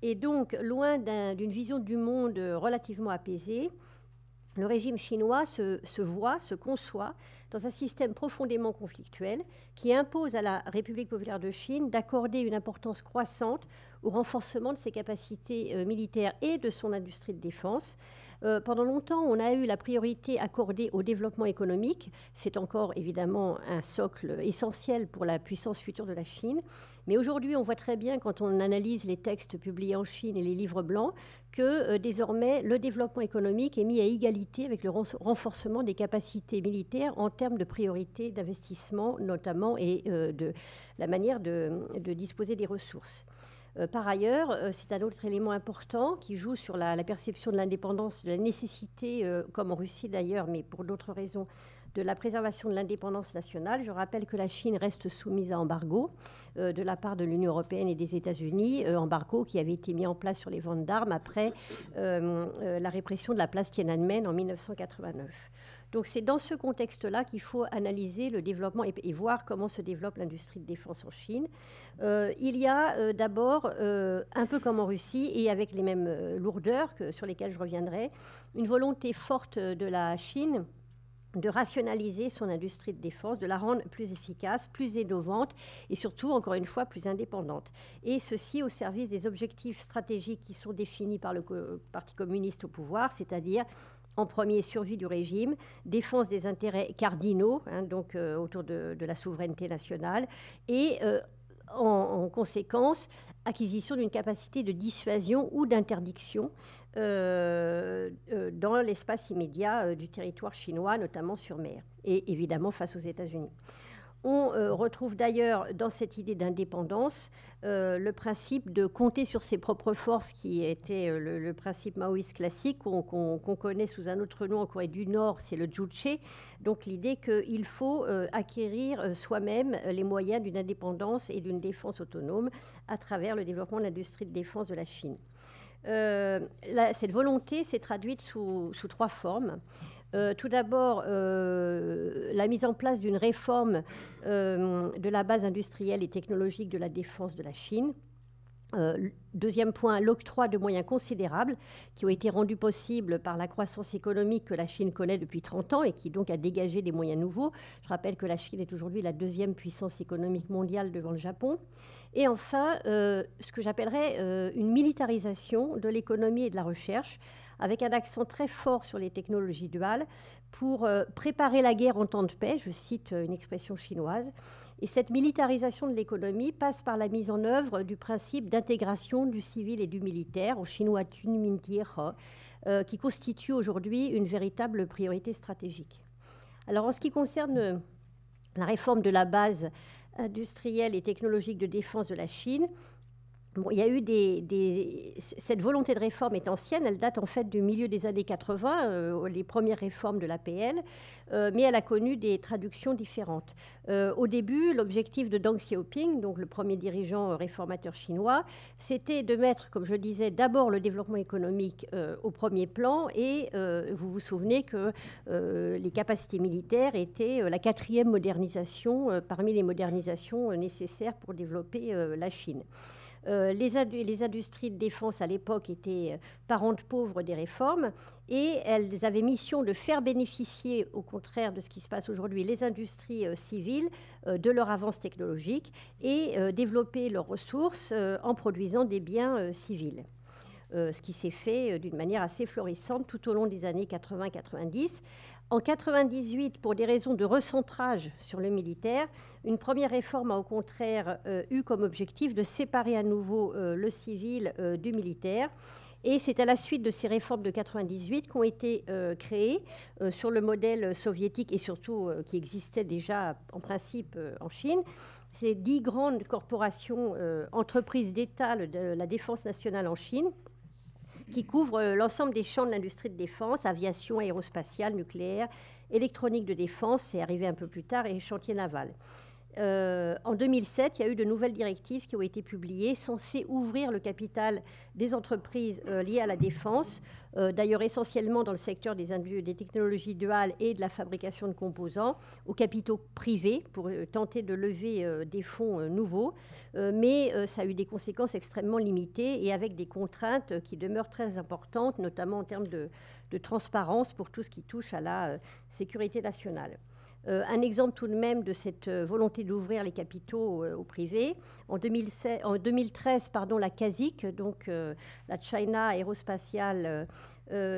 Et donc, loin d'une vision du monde relativement apaisée, le régime chinois se conçoit dans un système profondément conflictuel qui impose à la République populaire de Chine d'accorder une importance croissante au renforcement de ses capacités militaires et de son industrie de défense. Pendant longtemps, on a eu la priorité accordée au développement économique. C'est encore évidemment un socle essentiel pour la puissance future de la Chine. Mais aujourd'hui, on voit très bien, quand on analyse les textes publiés en Chine et les livres blancs, que désormais, le développement économique est mis à égalité avec le renforcement des capacités militaires en termes de priorité d'investissement, notamment, et de la manière de disposer des ressources. Par ailleurs, c'est un autre élément important qui joue sur la perception de l'indépendance, de la nécessité, comme en Russie d'ailleurs, mais pour d'autres raisons, de la préservation de l'indépendance nationale. Je rappelle que la Chine reste soumise à embargo de la part de l'Union européenne et des États-Unis, embargo qui avait été mis en place sur les ventes d'armes après la répression de la place Tiananmen en 1989. Donc c'est dans ce contexte-là qu'il faut analyser le développement et voir comment se développe l'industrie de défense en Chine. Il y a d'abord, un peu comme en Russie et avec les mêmes lourdeurs sur lesquelles je reviendrai, une volonté forte de la Chine de rationaliser son industrie de défense, de la rendre plus efficace, plus innovante et surtout, encore une fois, plus indépendante. Et ceci au service des objectifs stratégiques qui sont définis par le Parti communiste au pouvoir, c'est-à-dire en premier, survie du régime, défense des intérêts cardinaux, donc autour de la souveraineté nationale, et en conséquence, acquisition d'une capacité de dissuasion ou d'interdiction dans l'espace immédiat du territoire chinois, notamment sur mer, et évidemment face aux États-Unis. On retrouve d'ailleurs dans cette idée d'indépendance le principe de compter sur ses propres forces, qui était le principe maoïste classique qu'on connaît sous un autre nom en Corée du Nord, c'est le Juche. Donc l'idée qu'il faut acquérir soi-même les moyens d'une indépendance et d'une défense autonome à travers le développement de l'industrie de défense de la Chine. Cette volonté s'est traduite sous trois formes. Tout d'abord, la mise en place d'une réforme de la base industrielle et technologique de la défense de la Chine. Deuxième point, l'octroi de moyens considérables qui ont été rendus possibles par la croissance économique que la Chine connaît depuis 30 ans et qui donc a dégagé des moyens nouveaux. Je rappelle que la Chine est aujourd'hui la deuxième puissance économique mondiale devant le Japon. Et enfin, ce que j'appellerais une militarisation de l'économie et de la recherche, avec un accent très fort sur les technologies duales pour préparer la guerre en temps de paix, je cite une expression chinoise. Et cette militarisation de l'économie passe par la mise en œuvre du principe d'intégration du civil et du militaire, en chinois Tunmintir, qui constitue aujourd'hui une véritable priorité stratégique. Alors en ce qui concerne la réforme de la base industrielle et technologique de défense de la Chine, il y a eu cette volonté de réforme est ancienne, elle date en fait du milieu des années 80, les premières réformes de l'APL, mais elle a connu des traductions différentes. Au début, l'objectif de Deng Xiaoping, donc le premier dirigeant réformateur chinois, c'était de mettre, comme je disais, d'abord le développement économique au premier plan, et vous vous souvenez que les capacités militaires étaient la quatrième modernisation parmi les modernisations nécessaires pour développer la Chine. Les industries de défense à l'époque étaient parentes pauvres des réformes et elles avaient mission de faire bénéficier, au contraire de ce qui se passe aujourd'hui, les industries civiles de leur avance technologique et développer leurs ressources en produisant des biens civils. Ce qui s'est fait d'une manière assez florissante tout au long des années 80-90. En 98, pour des raisons de recentrage sur le militaire, une première réforme a au contraire eu comme objectif de séparer à nouveau le civil du militaire. Et c'est à la suite de ces réformes de 98 qu'ont été créées, sur le modèle soviétique et surtout qui existait déjà en principe en Chine, ces 10 grandes corporations, entreprises d'État de la défense nationale en Chine, qui couvre l'ensemble des champs de l'industrie de défense, aviation, aérospatiale, nucléaire, électronique de défense, c'est arrivé un peu plus tard, et chantier naval. En 2007, il y a eu de nouvelles directives qui ont été publiées, censées ouvrir le capital des entreprises liées à la défense, d'ailleurs essentiellement dans le secteur des technologies duales et de la fabrication de composants, aux capitaux privés pour tenter de lever des fonds nouveaux. Mais ça a eu des conséquences extrêmement limitées et avec des contraintes qui demeurent très importantes, notamment en termes de transparence pour tout ce qui touche à la sécurité nationale. Un exemple tout de même de cette volonté d'ouvrir les capitaux au privé. En 2013, la CASIC, donc la China Aerospatial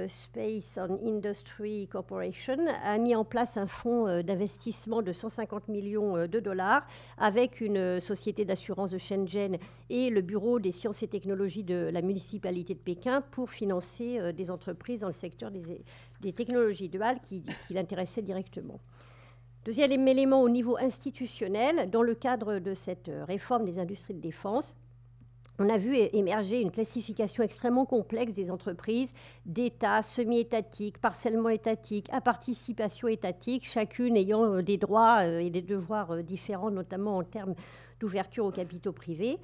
Space and Industry Corporation, a mis en place un fonds d'investissement de 150 millions de dollars avec une société d'assurance de Shenzhen et le bureau des sciences et technologies de la municipalité de Pékin pour financer des entreprises dans le secteur des technologies duales qui l'intéressaient directement. Deuxième élément au niveau institutionnel, dans le cadre de cette réforme des industries de défense, on a vu émerger une classification extrêmement complexe des entreprises d'État, semi-étatiques, partiellement étatiques, à participation étatique, chacune ayant des droits et des devoirs différents, notamment en termes d'ouverture aux capitaux privés.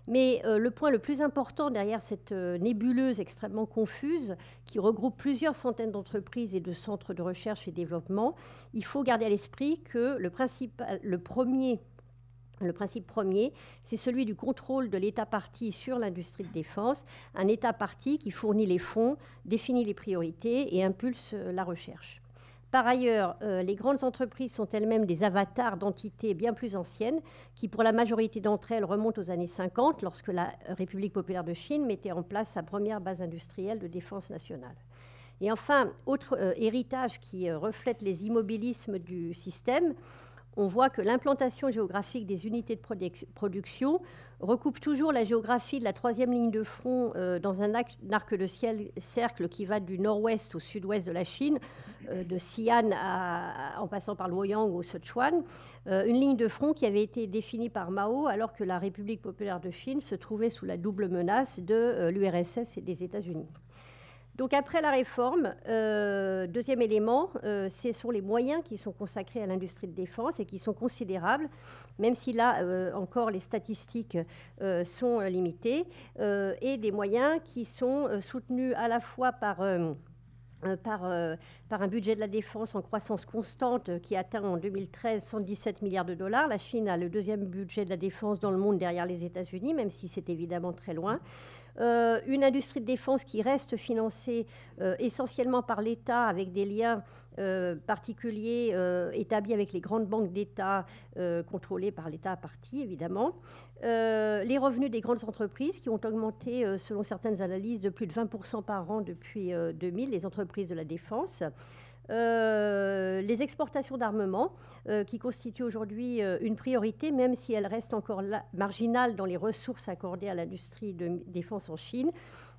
Mais le point le plus important derrière cette nébuleuse extrêmement confuse, qui regroupe plusieurs centaines d'entreprises et de centres de recherche et développement, il faut garder à l'esprit que le principe premier, c'est celui du contrôle de l'État partie sur l'industrie de défense, un État partie qui fournit les fonds, définit les priorités et impulse la recherche. Par ailleurs, les grandes entreprises sont elles-mêmes des avatars d'entités bien plus anciennes qui, pour la majorité d'entre elles, remontent aux années 50, lorsque la République populaire de Chine mettait en place sa première base industrielle de défense nationale. Et enfin, autre héritage qui reflète les immobilismes du système, on voit que l'implantation géographique des unités de production recoupe toujours la géographie de la troisième ligne de front dans un arc de cercle qui va du nord-ouest au sud-ouest de la Chine, de Xi'an en passant par le Luoyang au Sichuan, une ligne de front qui avait été définie par Mao alors que la République populaire de Chine se trouvait sous la double menace de l'URSS et des États-Unis. Donc après la réforme, deuxième élément, ce sont les moyens qui sont consacrés à l'industrie de défense et qui sont considérables, même si là encore les statistiques sont limitées, et des moyens qui sont soutenus à la fois par un budget de la défense en croissance constante qui atteint en 2013 117 milliards de dollars. La Chine a le deuxième budget de la défense dans le monde derrière les États-Unis, même si c'est évidemment très loin. Une industrie de défense qui reste financée essentiellement par l'État avec des liens particuliers établis avec les grandes banques d'État contrôlées par l'État partie, évidemment. Les revenus des grandes entreprises qui ont augmenté, selon certaines analyses, de plus de 20% par an depuis 2000, les entreprises de la défense. Les exportations d'armement qui constituent aujourd'hui une priorité, même si elles restent encore marginales dans les ressources accordées à l'industrie de défense en Chine.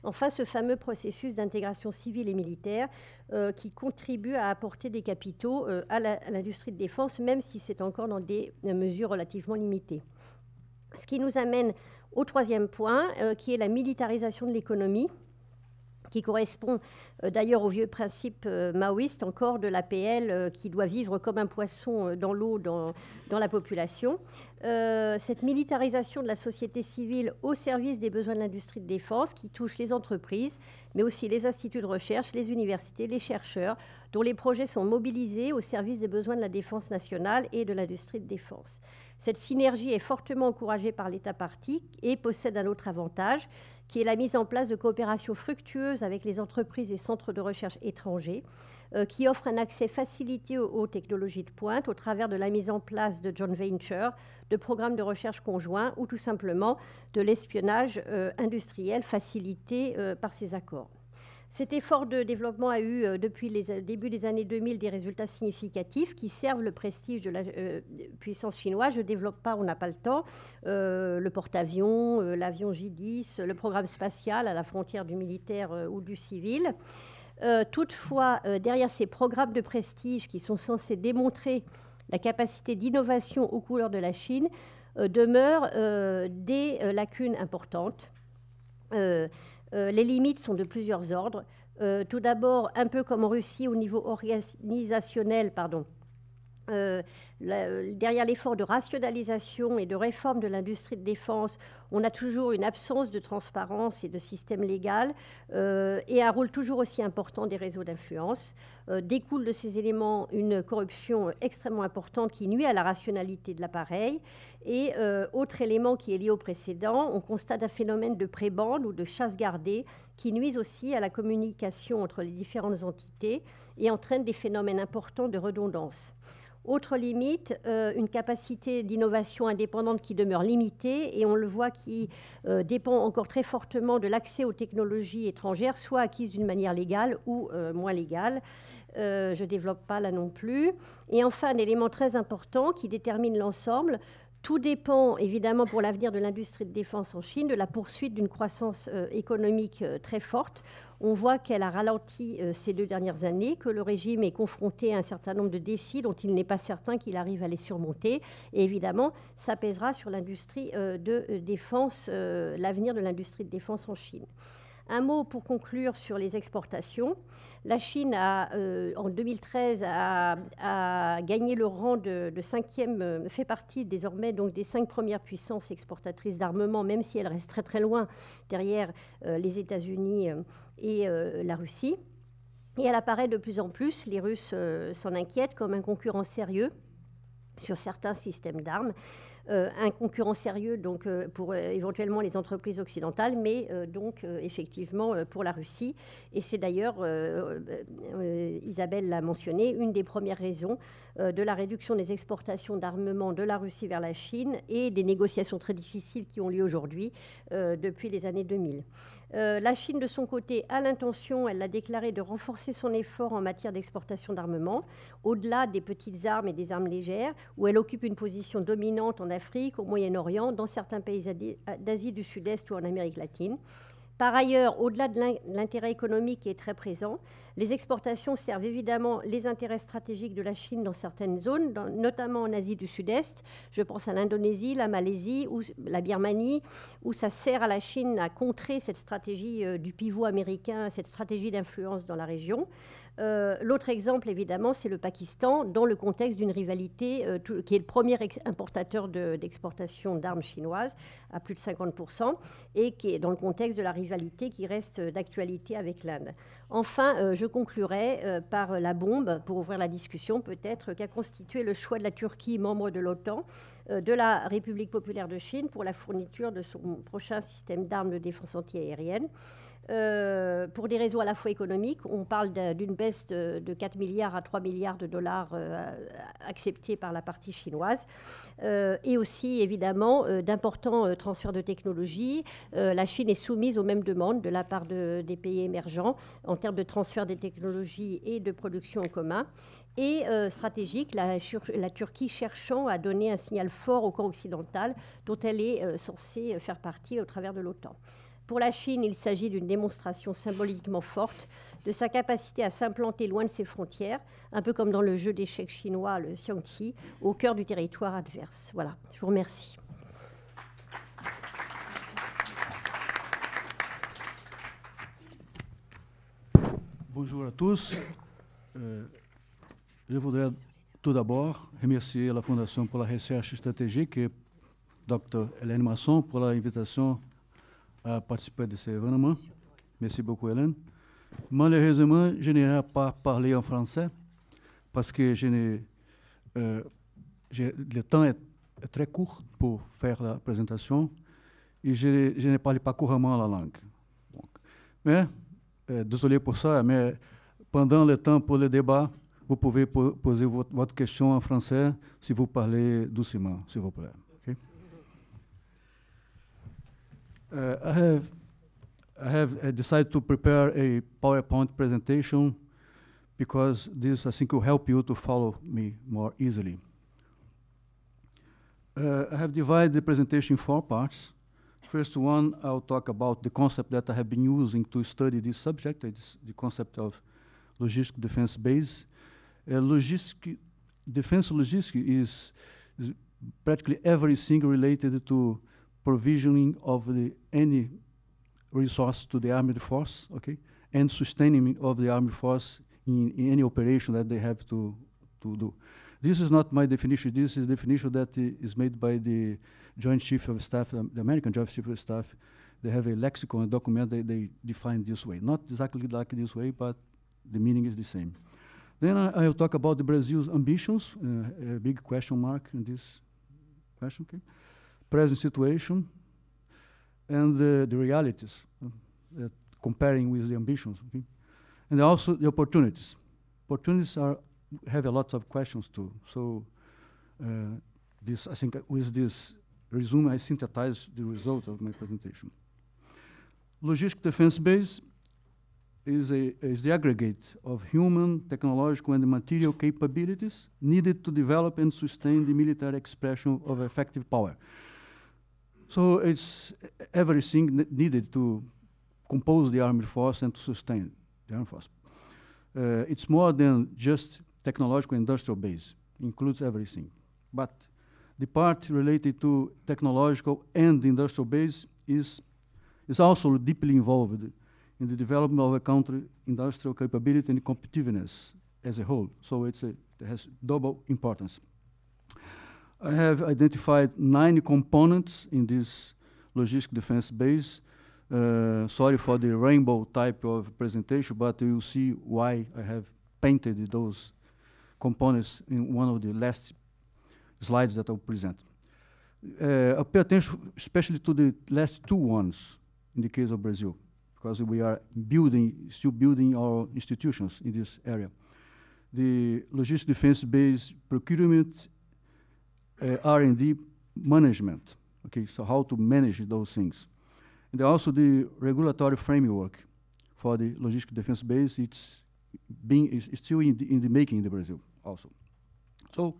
Enfin, ce fameux processus d'intégration civile et militaire qui contribue à apporter des capitaux à l'industrie de défense, même si c'est encore dans des mesures relativement limitées. Ce qui nous amène au troisième point, qui est la militarisation de l'économie, qui correspond d'ailleurs au vieux principe maoïste encore de l'APL qui doit vivre comme un poisson dans l'eau dans la population. cette militarisation de la société civile au service des besoins de l'industrie de défense qui touche les entreprises, mais aussi les instituts de recherche, les universités, les chercheurs, dont les projets sont mobilisés au service des besoins de la défense nationale et de l'industrie de défense. Cette synergie est fortement encouragée par l'État partie et possède un autre avantage, qui est la mise en place de coopérations fructueuses avec les entreprises et centres de recherche étrangers, qui offrent un accès facilité aux technologies de pointe au travers de la mise en place de joint ventures, de programmes de recherche conjoints ou tout simplement de l'espionnage industriel facilité par ces accords. Cet effort de développement a eu, depuis le début des années 2000, des résultats significatifs qui servent le prestige de la puissance chinoise. Je ne développe pas, on n'a pas le temps. Le porte-avions, l'avion J-10, le programme spatial à la frontière du militaire ou du civil. Toutefois, derrière ces programmes de prestige qui sont censés démontrer la capacité d'innovation aux couleurs de la Chine, demeurent des lacunes importantes. Les limites sont de plusieurs ordres. Tout d'abord, un peu comme en Russie, au niveau organisationnel, derrière l'effort de rationalisation et de réforme de l'industrie de défense, on a toujours une absence de transparence et de système légal et un rôle toujours aussi important des réseaux d'influence. Découle de ces éléments une corruption extrêmement importante qui nuit à la rationalité de l'appareil. Et autre élément qui est lié au précédent, on constate un phénomène de prébande ou de chasse gardée qui nuise aussi à la communication entre les différentes entités et entraîne des phénomènes importants de redondance. Autre limite, une capacité d'innovation indépendante qui demeure limitée et on le voit qui dépend encore très fortement de l'accès aux technologies étrangères, soit acquises d'une manière légale ou moins légale. Je ne développe pas là non plus. Et enfin, un élément très important qui détermine l'ensemble. Tout dépend évidemment pour l'avenir de l'industrie de défense en Chine de la poursuite d'une croissance économique très forte. On voit qu'elle a ralenti ces 2 dernières années, que le régime est confronté à un certain nombre de défis dont il n'est pas certain qu'il arrive à les surmonter. Et évidemment, ça pèsera sur l'industrie de défense, l'avenir de l'industrie de défense en Chine. Un mot pour conclure sur les exportations. La Chine, en 2013, a gagné le rang de 5e, fait partie désormais donc, des 5 premières puissances exportatrices d'armement, même si elle reste très très loin derrière les États-Unis et la Russie. Et elle apparaît de plus en plus, les Russes s'en inquiètent, comme un concurrent sérieux sur certains systèmes d'armes. Un concurrent sérieux donc, pour éventuellement les entreprises occidentales, mais donc effectivement pour la Russie. Et c'est d'ailleurs, Isabelle l'a mentionné, une des premières raisons de la réduction des exportations d'armement de la Russie vers la Chine et des négociations très difficiles qui ont lieu aujourd'hui depuis les années 2000. La Chine, de son côté, a l'intention, elle l'a déclaré, de renforcer son effort en matière d'exportation d'armement, au-delà des petites armes et des armes légères, où elle occupe une position dominante en Afrique, au Moyen-Orient, dans certains pays d'Asie du Sud-Est ou en Amérique latine. Par ailleurs, au-delà de l'intérêt économique qui est très présent, les exportations servent évidemment les intérêts stratégiques de la Chine dans certaines zones, notamment en Asie du Sud-Est. Je pense à l'Indonésie, la Malaisie ou la Birmanie, où ça sert à la Chine à contrer cette stratégie du pivot américain, cette stratégie d'influence dans la région. L'autre exemple, évidemment, c'est le Pakistan, dans le contexte d'une rivalité qui est le premier importateur d'exportation d'armes chinoises, à plus de 50%, et qui est dans le contexte de la rivalité qui reste d'actualité avec l'Inde. Enfin, je conclurai par la bombe, pour ouvrir la discussion, peut-être, qu'a constitué le choix de la Turquie, membre de l'OTAN, de la République populaire de Chine, pour la fourniture de son prochain système d'armes de défense antiaérienne. Pour des raisons à la fois économiques, on parle d'une baisse de 4 milliards à 3 milliards de dollars acceptés par la partie chinoise, et aussi évidemment d'importants transferts de technologies. La Chine est soumise aux mêmes demandes de la part des pays émergents en termes de transfert des technologies et de production en commun. Et stratégique, la Turquie cherchant à donner un signal fort au camp occidental dont elle est censée faire partie au travers de l'OTAN. Pour la Chine, il s'agit d'une démonstration symboliquement forte de sa capacité à s'implanter loin de ses frontières, un peu comme dans le jeu d'échecs chinois, le xiangqi, au cœur du territoire adverse. Voilà, je vous remercie. Bonjour à tous. Je voudrais tout d'abord remercier la Fondation pour la Recherche Stratégique Dr. Hélène Masson, pour l'invitation à participer de cet événement. Merci beaucoup, Hélène. Malheureusement, je n'ai pas parlé en français parce que le temps est très court pour faire la présentation et je ne parle pas couramment la langue. Donc, mais, désolé pour ça, mais pendant le temps pour le débat, vous pouvez poser votre question en français si vous parlez doucement, s'il vous plaît. Okay? I have decided to prepare a PowerPoint presentation because this, I think, will help you to follow me more easily. I have divided the presentation in 4 parts. First one, I'll talk about the concept that I have been using to study this subject. It's the concept of logistic defense base. Defense logistics is practically everything related to provisioning of any resource to the armed force, okay, and sustaining of the armed force in any operation that they have to do. This is not my definition. This is the definition that is made by the Joint Chief of Staff, the American Joint Chief of Staff. They have a lexicon, a document that they define this way. Not exactly like this way, but the meaning is the same. Then I will talk about the Brazil's ambitions, a big question mark in this question, okay? Present situation, and the realities, comparing with the ambitions, okay? And also the opportunities. Opportunities have a lot of questions too. So I think with this resume, I synthesize the result of my presentation. Logistic defense base is the aggregate of human, technological, and material capabilities needed to develop and sustain the military expression of effective power. So it's everything needed to compose the armed force and to sustain the armed force. It's more than just technological industrial base, includes everything. But the part related to technological and industrial base is also deeply involved in the development of a country's industrial capability and competitiveness as a whole. So it has double importance. I have identified 9 components in this logistic defense base. Sorry for the rainbow type of presentation, but you will see why I have painted those components in one of the last slides that I'll present. I pay attention especially to the last 2 ones in the case of Brazil, because we are still building our institutions in this area. The logistic defense base procurement, R&D management, okay, so how to manage those things. And also the regulatory framework for the logistic defense base, it's still in the making in Brazil also. So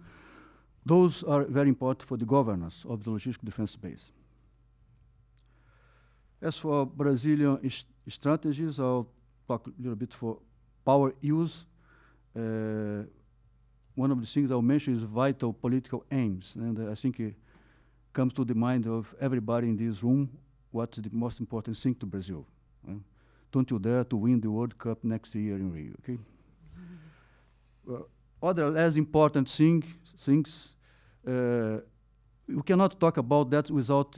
those are very important for the governance of the logistic defense base. As for Brazilian strategies, I'll talk a little bit for power use. One of the things I'll mention is vital political aims, and I think it comes to the mind of everybody in this room what's the most important thing to Brazil. Don't you dare to win the World Cup next year in Rio, okay? Other less important things, we cannot talk about that without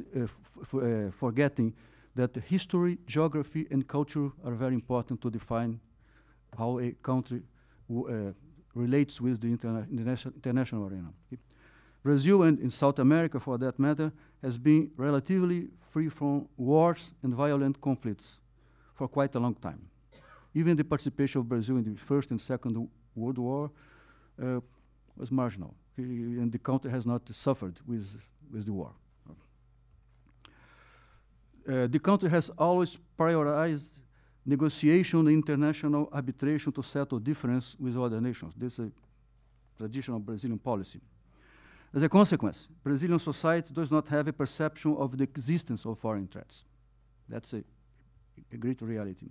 forgetting that history, geography, and culture are very important to define how a country relates with the international arena. Okay? Brazil, and in South America for that matter, has been relatively free from wars and violent conflicts for quite a long time. Even the participation of Brazil in the First and Second World War was marginal, okay? And the country has not suffered with the war. The country has always prioritized negotiation and international arbitration to settle difference with other nations. This is a traditional Brazilian policy. As a consequence, Brazilian society does not have a perception of the existence of foreign threats. That's a great reality.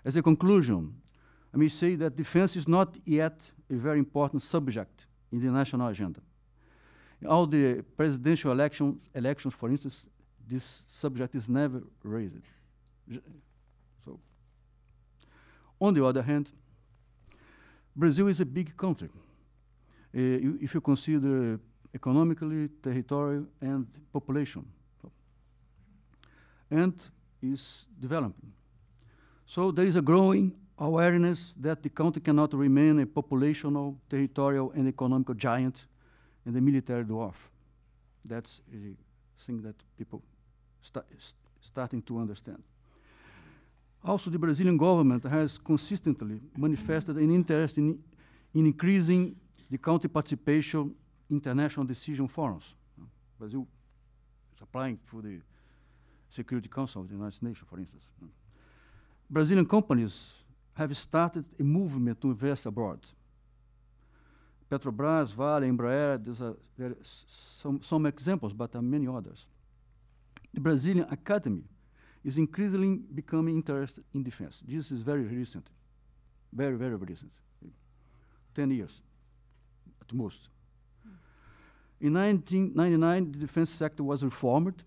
As a conclusion, I may say that defense is not yet a very important subject in the national agenda. In all the presidential elections, for instance, this subject is never raised. So, on the other hand, Brazil is a big country. If you consider economically, territorial, and population, and is developing. So there is a growing awareness that the country cannot remain a populational, territorial, and economical giant and a military dwarf. That's a thing that people starting to understand. Also, the Brazilian government has consistently manifested an interest in increasing the country participation in international decision forums. Brazil is applying for the Security Council of the United Nations, for instance. Brazilian companies have started a movement to invest abroad. Petrobras, Vale, Embraer, these are some examples, but there are many others. The Brazilian Academy is increasingly becoming interested in defense. This is very recent, very, very recent, 10 years at most. In 1999, the defense sector was reformed,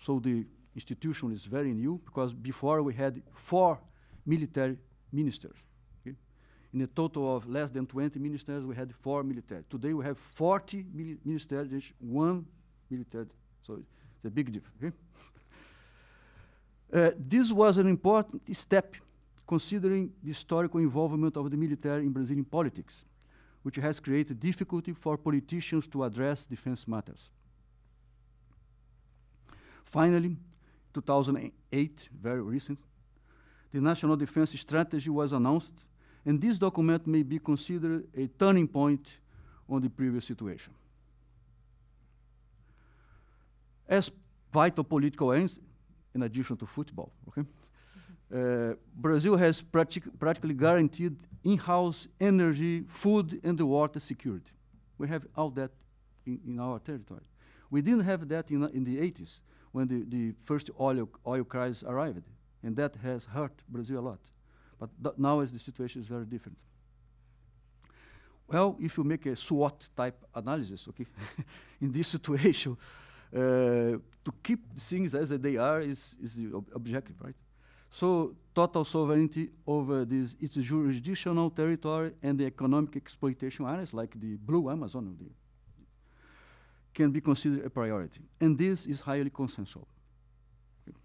so the institution is very new, because before we had 4 military ministers. Okay? In a total of less than 20 ministers, we had 4 military. Today we have 40 ministers, 1 military, so it's a big difference. Okay? This was an important step, considering the historical involvement of the military in Brazilian politics, which has created difficulty for politicians to address defense matters. Finally, 2008, very recent, the National Defense Strategy was announced, and this document may be considered a turning point on the previous situation. As vital political aims, in addition to football, okay? Brazil has practically guaranteed in-house energy, food, and water security. We have all that in our territory. We didn't have that in the 80s, when the first oil crisis arrived, and that has hurt Brazil a lot. But now the situation is very different. Well, if you make a SWOT-type analysis, okay, in this situation, to keep things as they are is the objective, right? So total sovereignty over its jurisdictional territory and the economic exploitation areas, like the Blue Amazon, can be considered a priority. And this is highly consensual. Okay.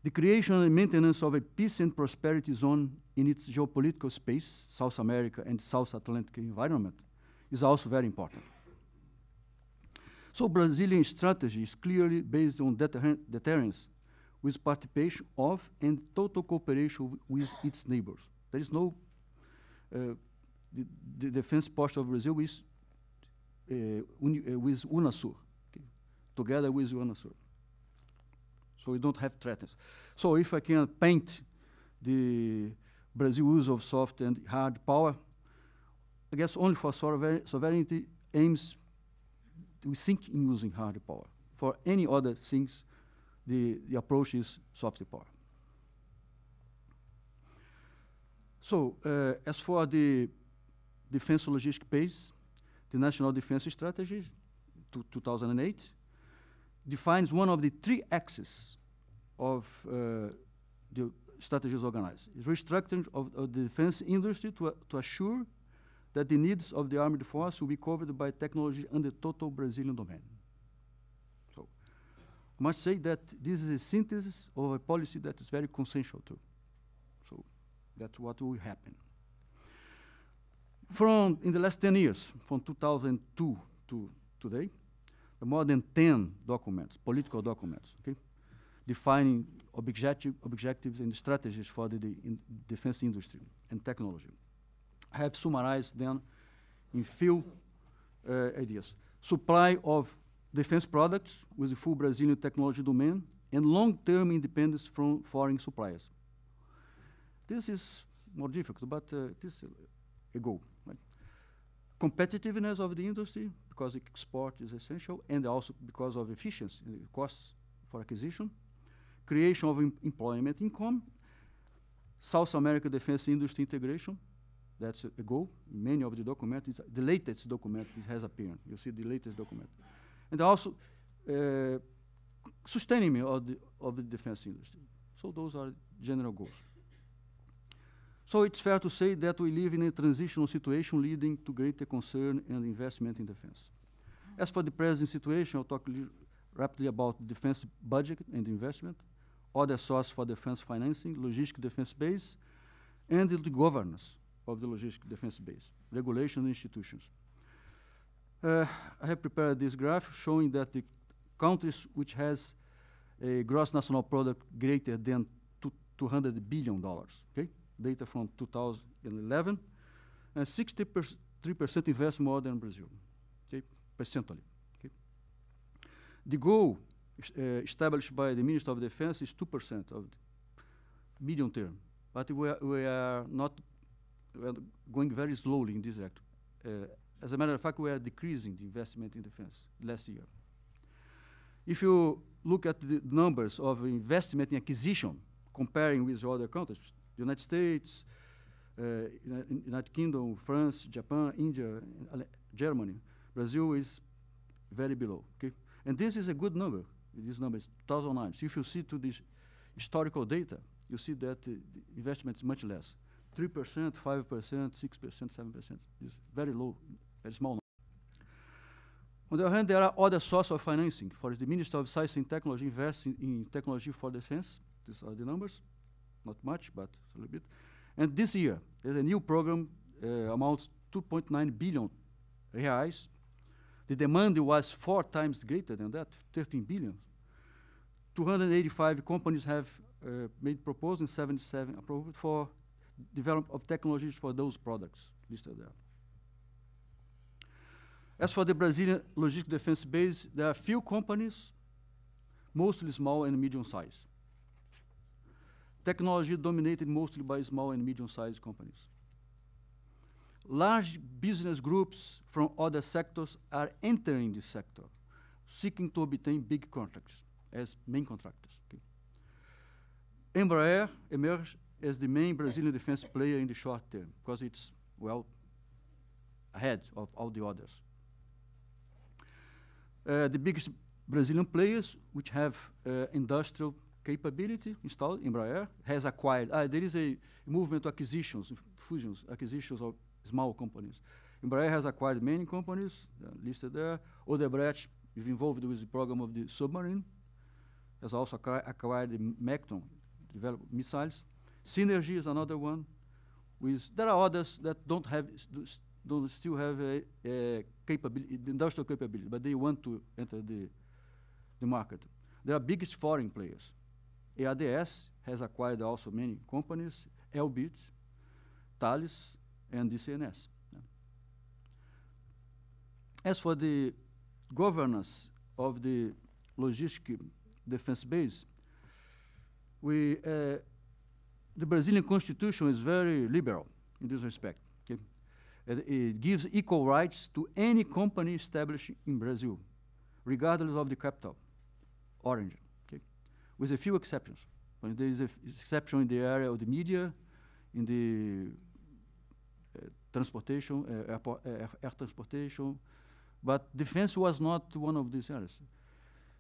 The creation and maintenance of a peace and prosperity zone in its geopolitical space, South America and South Atlantic environment, is also very important. So Brazilian strategy is clearly based on deterrence, with participation of and total cooperation with its neighbors. There is no, the defense posture of Brazil is with UNASUR, okay, together with UNASUR. So we don't have threats. So if I can paint the Brazil use of soft and hard power, I guess only for sovereignty aims, we think in using hard power. For any other things, the approach is soft power. So as for the defense logistic base, the National Defense Strategy, 2008, defines one of the 3 axes of the strategies organized. It's restructuring of the defense industry to assure that the needs of the armed force will be covered by technology under total Brazilian domain. So I must say that this is a synthesis of a policy that is very consensual too. So that's what will happen. In the last 10 years, from 2002 to today, more than 10 documents, political documents, okay, defining objectives and strategies for the defense industry and technology. I have summarized them in few ideas. Supply of defense products with the full Brazilian technology domain and long-term independence from foreign suppliers. This is more difficult, but this is a goal. Right? Competitiveness of the industry, because export is essential, and also because of efficiency, costs for acquisition. Creation of employment income. South America defense industry integration. That's a goal. Many of the documents, the latest document has appeared. You see the latest document. And also sustainment of the defense industry. So those are general goals. So it's fair to say that we live in a transitional situation leading to greater concern and investment in defense. As for the present situation, I'll talk rapidly about defense budget and investment, other sources for defense financing, logistic defense base, and the governance of the logistic defense base, regulation and institutions. I have prepared this graph showing that the countries which has a gross national product greater than $200 billion, okay? Data from 2011, and 63% invest more than Brazil, okay? Percentually, okay? The goal established by the Minister of Defense is 2% of the medium term, but we are going very slowly in this direction. As a matter of fact, we are decreasing the investment in defense last year. If you look at the numbers of investment in acquisition, comparing with other countries, United States, United Kingdom, France, Japan, India, Germany, Brazil is very below, okay? And this is a good number. This number is 2009. So if you see to this historical data, you see that the investment is much less. 3%, 5%, 6%, 7%. It's very low, very small. On the other hand, there are other sources of financing. For the Ministry of Science and Technology invests in technology for defense. These are the numbers. Not much, but a little bit. And this year, there's a new program, amounts 2.9 billion reais. The demand was 4 times greater than that, 13 billion. 285 companies have made proposals, 77 approved for development of technologies for those products listed there. As for the Brazilian logistic defense base, there are few companies, mostly small and medium size. Technology dominated mostly by small and medium-sized companies. Large business groups from other sectors are entering this sector, seeking to obtain big contracts as main contractors. Okay. Embraer emerged as the main Brazilian defense player in the short term because it's well ahead of all the others. The biggest Brazilian players, which have industrial capability installed, Embraer, has acquired. There is a movement to acquisitions, fusions, acquisitions of small companies. Embraer has acquired many companies listed there. Odebrecht is involved with the program of the submarine, has also acquired the Mecton, developed missiles. Synergy is another one. There are others that don't still have a capability, industrial capability, but they want to enter the market. There are biggest foreign players. EADS has acquired also many companies, Elbit, Thales, and DCNS. Yeah. As for the governance of the logistic defense base, the Brazilian constitution is very liberal in this respect. Okay? It gives equal rights to any company established in Brazil, regardless of the capital, origin. With a few exceptions. When there is an exception in the area of the media, in the transportation, air transportation, but defense was not one of these areas.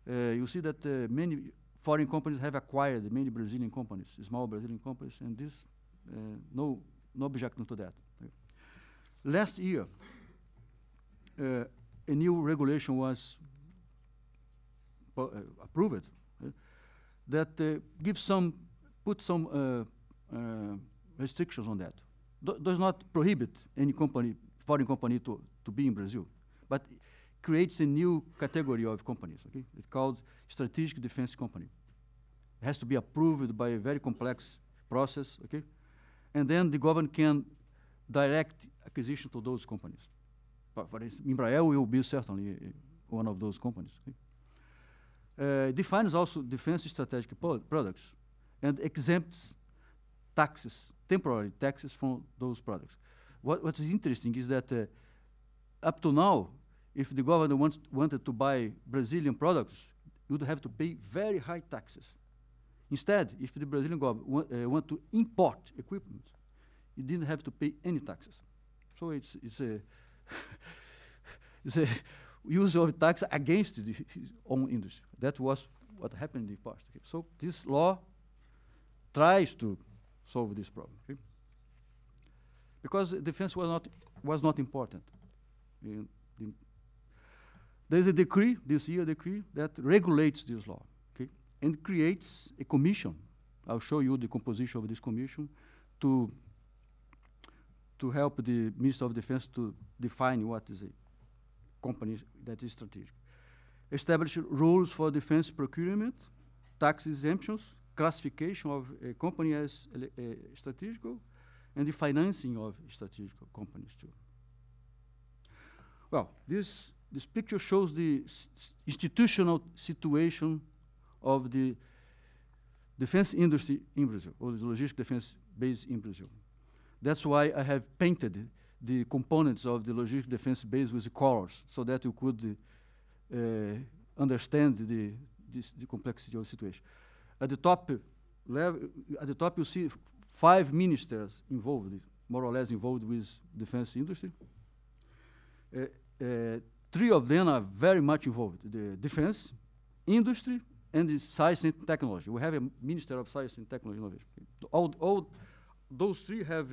You see that many foreign companies have acquired many Brazilian companies, small Brazilian companies, and this, no objection to that. Last year, a new regulation was approved that put some restrictions on that. Does not prohibit any company, foreign company to be in Brazil, but creates a new category of companies, okay? It's called strategic defense company. It has to be approved by a very complex process, okay? And then the government can direct acquisition to those companies. But for instance, Embraer will be certainly one of those companies. Okay? Defines also defense strategic products and exempts taxes, temporary taxes from those products. What is interesting is that up to now, if the government wanted to buy Brazilian products, you would have to pay very high taxes. Instead, if the Brazilian government want to import equipment, it didn't have to pay any taxes. So it's a it's a use of tax against the own industry. That was what happened in the past. Okay. So this law tries to solve this problem. Okay. because defense was not important. There's a decree, this year decree, that regulates this law, okay, and creates a commission. I'll show you the composition of this commission to help the Minister of Defense to define what is a company that is strategic. Establish rules for defense procurement, tax exemptions, classification of a company as strategic, and the financing of strategic companies too. Well, this picture shows the institutional situation of the defense industry in Brazil, or the logistic defense base in Brazil. That's why I have painted the components of the logistic defense base with the colors, so that you could understand the complexity of the situation. At the top level, at the top you see 5 ministers involved, more or less involved with defense industry. 3 of them are very much involved: the defense, industry, and the science and technology. We have a Minister of Science and Technology Innovation. All those 3 have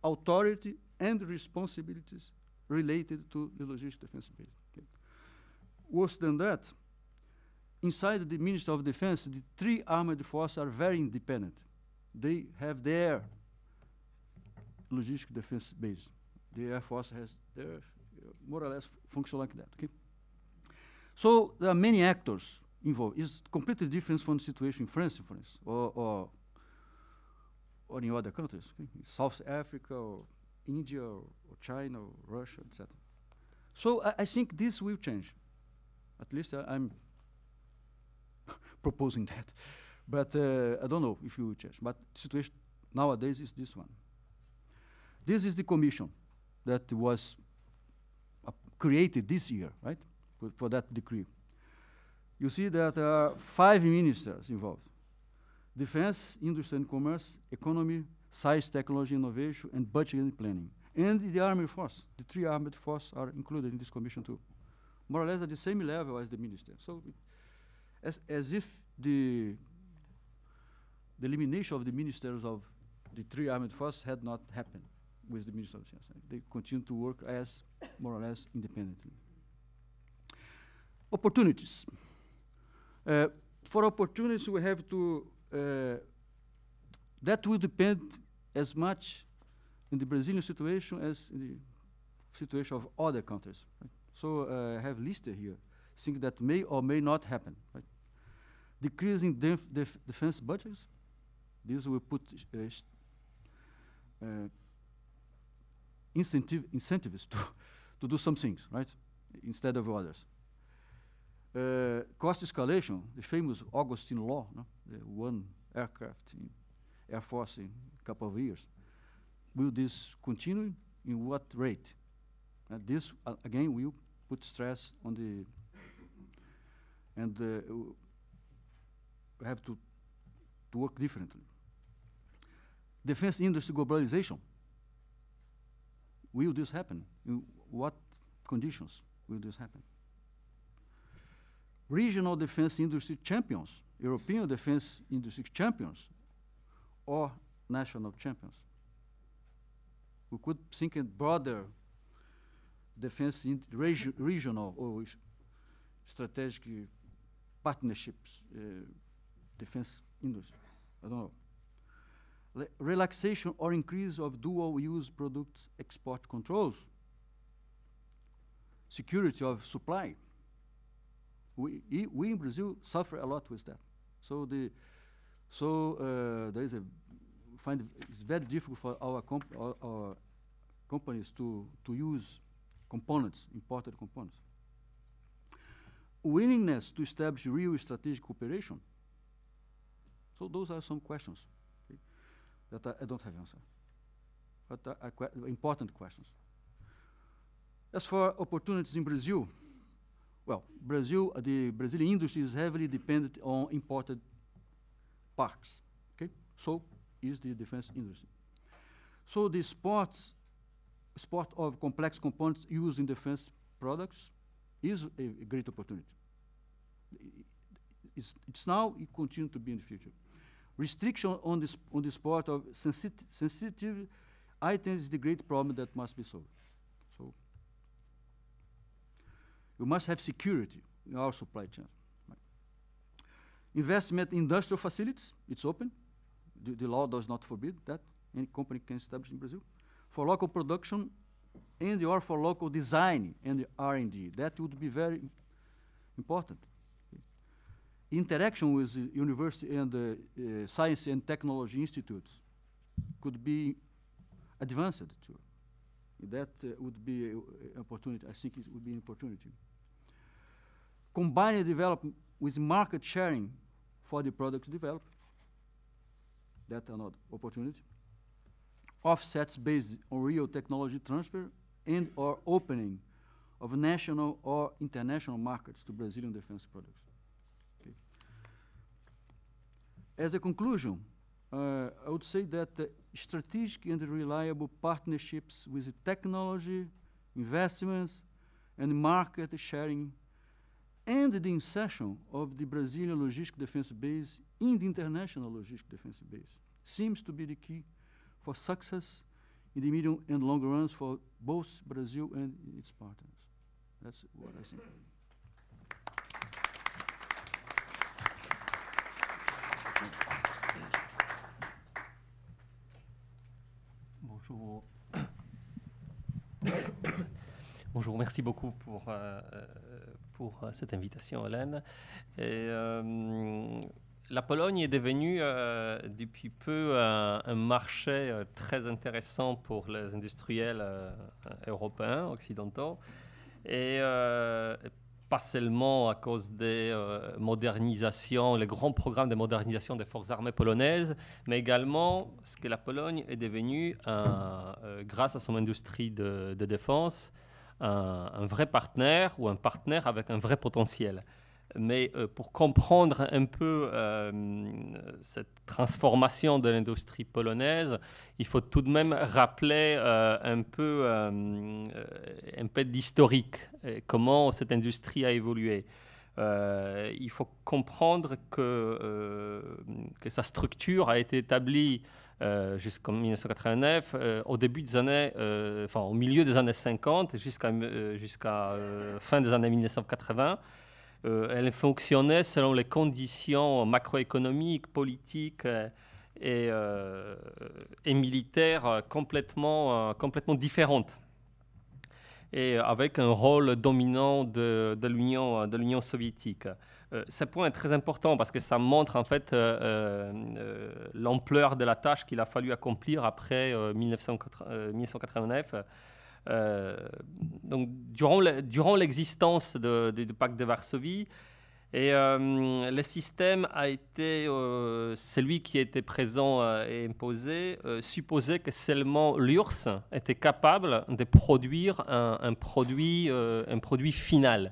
authority and responsibilities related to the logistic defense base. Okay. Worse than that, inside the Ministry of Defense, the 3 armed forces are very independent. They have their logistic defense base. The Air Force has their more or less function like that. Okay. So there are many actors involved. It's completely different from the situation in France, for instance, or in other countries, okay? South Africa, or India, or China, or Russia, etc. So I think this will change. At least I'm proposing that. But I don't know if it will change. But the situation nowadays is this one. This is the commission that was created this year, right, for that decree. You see that there are 5 ministers involved: defense, industry and commerce, economy, science, technology, innovation, and budget and planning. And the armed force, the 3 armed forces are included in this commission too, more or less at the same level as the minister. So as if the elimination of the ministers of the 3 armed forces had not happened with the Minister of Defense. They continue to work as more or less independently. Opportunities. For opportunities, we have to, that will depend as much in the Brazilian situation as in the situation of other countries. Right? So I have listed here things that may or may not happen. Right? Decreasing defense budgets. This will put incentives to do some things, right, instead of others. Cost escalation, the famous Augustine Law, no? The 1 aircraft in Air Force in a couple of years. Will this continue? In what rate? This, again, will put stress on the, and we have to work differently. Defense industry globalization. Will this happen? In what conditions will this happen? Regional defense industry champions, European defense industry champions, or national champions. We could think in broader defense regional or strategic partnerships, defense industry. I don't know. Relaxation or increase of dual-use product export controls. Security of supply. We in Brazil suffer a lot with that. So there is it's very difficult for our companies to use components, imported components. Willingness to establish real strategic cooperation. So those are some questions that I don't have answer, but are important questions. As for opportunities in Brazil, well, the Brazilian industry is heavily dependent on imported parts. Okay, so is the defense industry. So the sport of complex components used in defense products is a great opportunity. It's now, it continues to be in the future. Restriction on the sport of sensitive I think it's the great problem that must be solved. So you must have security in our supply chain. Right. Investment in industrial facilities, it's open. The law does not forbid that. Any company can establish in Brazil. For local production and or for local design and R&D. That would be very important. Interaction with the university and the science and technology institutes could be advanced too. That would be an opportunity. I think it would be an opportunity. Combine development with market sharing for the products developed. That's another opportunity. Offsets based on real technology transfer and or opening of national or international markets to Brazilian defense products. Okay. As a conclusion, I would say that strategic and reliable partnerships with technology, investments, and market sharing, and the insertion of the Brazilian logistic defense base in the international logistic defense base seems to be the key for success in the medium and long runs for both Brazil and its partners. That's what I think. Bonjour. Bonjour, merci beaucoup pour cette invitation, Hélène. Et, la Pologne est devenue depuis peu un marché très intéressant pour les industriels européens, occidentaux, et pas seulement à cause des modernisations, les grands programmes de modernisation des forces armées polonaises, mais également parce que la Pologne est devenue, grâce à son industrie de défense, un vrai partenaire ou un partenaire avec un vrai potentiel. Mais pour comprendre un peu cette transformation de l'industrie polonaise, il faut tout de même rappeler un peu d'historique, comment cette industrie a évolué. Il faut comprendre que sa structure a été établie jusqu'en 1989, au début des années, au milieu des années 50 jusqu'à fin des années 1980. Elle fonctionnait selon les conditions macroéconomiques, politiques et militaires complètement différentes, et avec un rôle dominant de l'Union soviétique. Ce point est très important parce que ça montre en fait l'ampleur de la tâche qu'il a fallu accomplir après 1989. Donc, durant l'existence du pacte de Varsovie, et le système a été celui qui était présent et imposé, supposait que seulement l'URSS était capable de produire un produit final